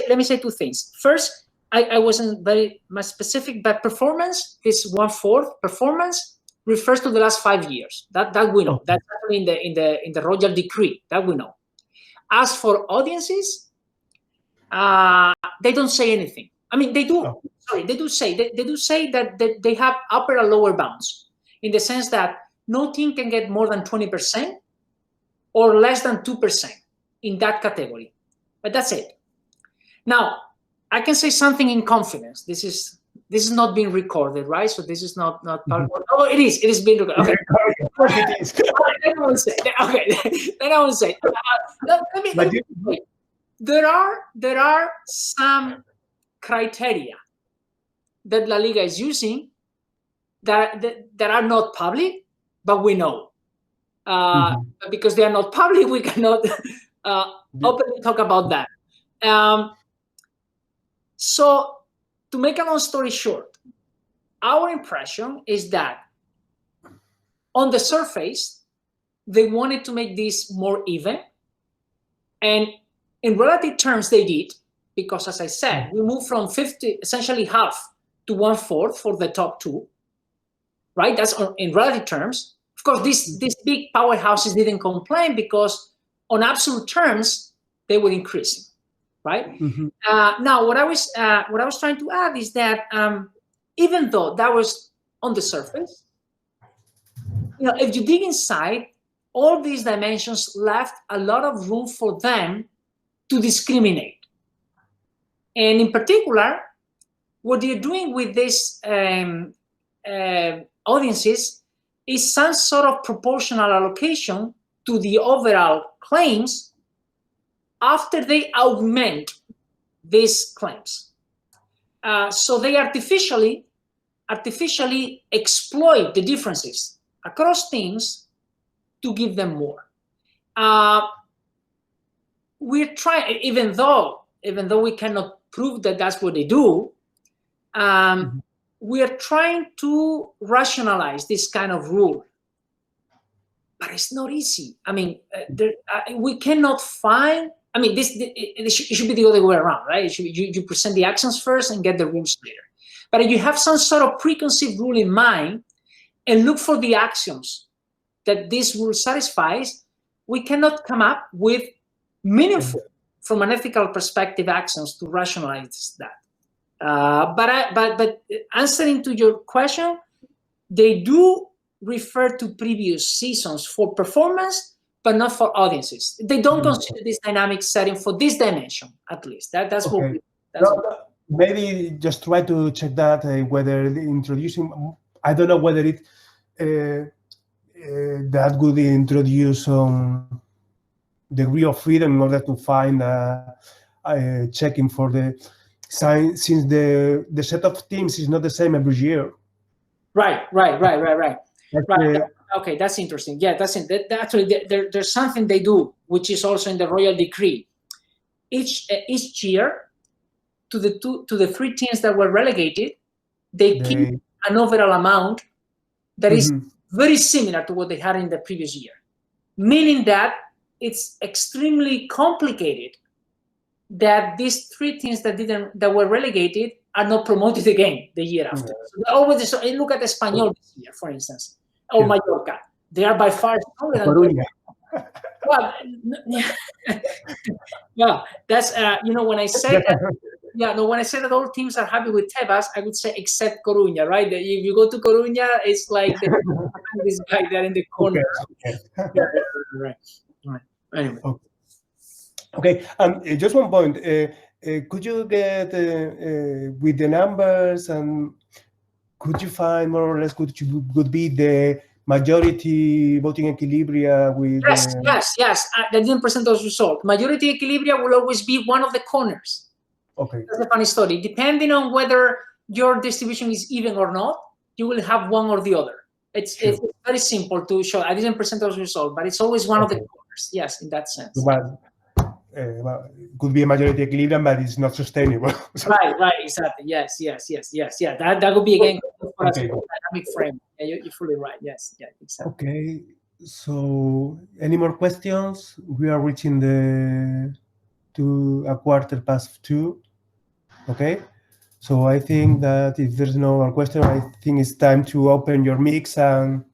let me say 2 things. First, I wasn't very much specific, but performance is 1/4. Performance refers to the last 5 years. That we know. Okay. That's actually in the Royal Decree. That we know. As for audiences, they don't say anything. I mean, they do. Oh. Sorry, they do say that they have upper and lower bounds, in the sense that no team can get more than 20% or less than 2% in that category. But that's it. Now, I can say something in confidence. This is not being recorded, right? So this is not Oh, it is. It is being recorded. Okay. It is. Then I will say. Okay. Then I will say. Let me say. There are some criteria that La Liga is using that are not public, but we know. Because they are not public, we cannot openly talk about that. So, to make a long story short, our impression is that on the surface, they wanted to make this more even. And in relative terms, they did, because as I said, we moved from 50, essentially half, to 1/4 for the top 2, right? That's in relative terms. Of course, these big powerhouses didn't complain because on absolute terms, they were increasing, right? Now, what I was trying to add is that even though that was on the surface, if you dig inside, all these dimensions left a lot of room for them to discriminate. And in particular, what they're doing with these audiences is some sort of proportional allocation to the overall claims after they augment these claims. So they artificially artificially exploit the differences across teams to give them more. We're trying, even though we cannot prove that that's what they do, we are trying to rationalize this kind of rule. But it's not easy. I mean, we cannot find, I mean, it should be the other way around, right? You present the actions first and get the rules later. But if you have some sort of preconceived rule in mind and look for the axioms that this rule satisfies, we cannot come up with meaningful, from an ethical perspective, actions to rationalize that. But answering to your question, they do refer to previous seasons for performance, but not for audiences. They don't consider this dynamic setting for this dimension, at least. That's okay. what maybe just try to check that whether introducing, I don't know whether it that would introduce some degree of freedom in order to find checking for the sign, since the set of teams is not the same every year. Right. Okay, that's interesting. Yeah, actually there's something they do, which is also in the royal decree. Each year, to the 3 teams that were relegated, they keep an overall amount that is very similar to what they had in the previous year, meaning that it's extremely complicated that these 3 teams that were relegated are not promoted again the year after. So they always look at Espanyol this year, for instance, or Mallorca. They are by far stronger than well, that's when I say that. When I say that all teams are happy with Tebas, I would say except Coruña, right? If you go to Coruña, it's like this guy there in the corner. Okay. Right. Anyway. Okay. Just one point. Could you get with the numbers, and could you find more or less could be the majority voting equilibria with? Yes. They didn't present those results. Majority equilibria will always be one of the corners. Okay. That's a funny story. Depending on whether your distribution is even or not, you will have one or the other. It's very simple to show. I didn't present those results, but it's always one of the corners. Yes, in that sense. Well, it could be a majority equilibrium, but it's not sustainable. Right, exactly. Yes. Yeah, that would be again for a dynamic frame. You're fully right. Yes, yeah, exactly. Okay. So, any more questions? We are reaching to 2:15. Okay. So I think that if there's no more question, I think it's time to open your mix and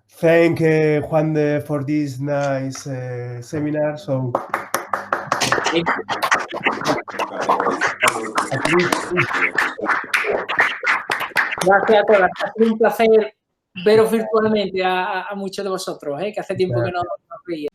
thank Juan for this nice seminar. So. Gracias a todas. Ha sido un placer veros virtualmente a muchos de vosotros, que hace tiempo que no veía.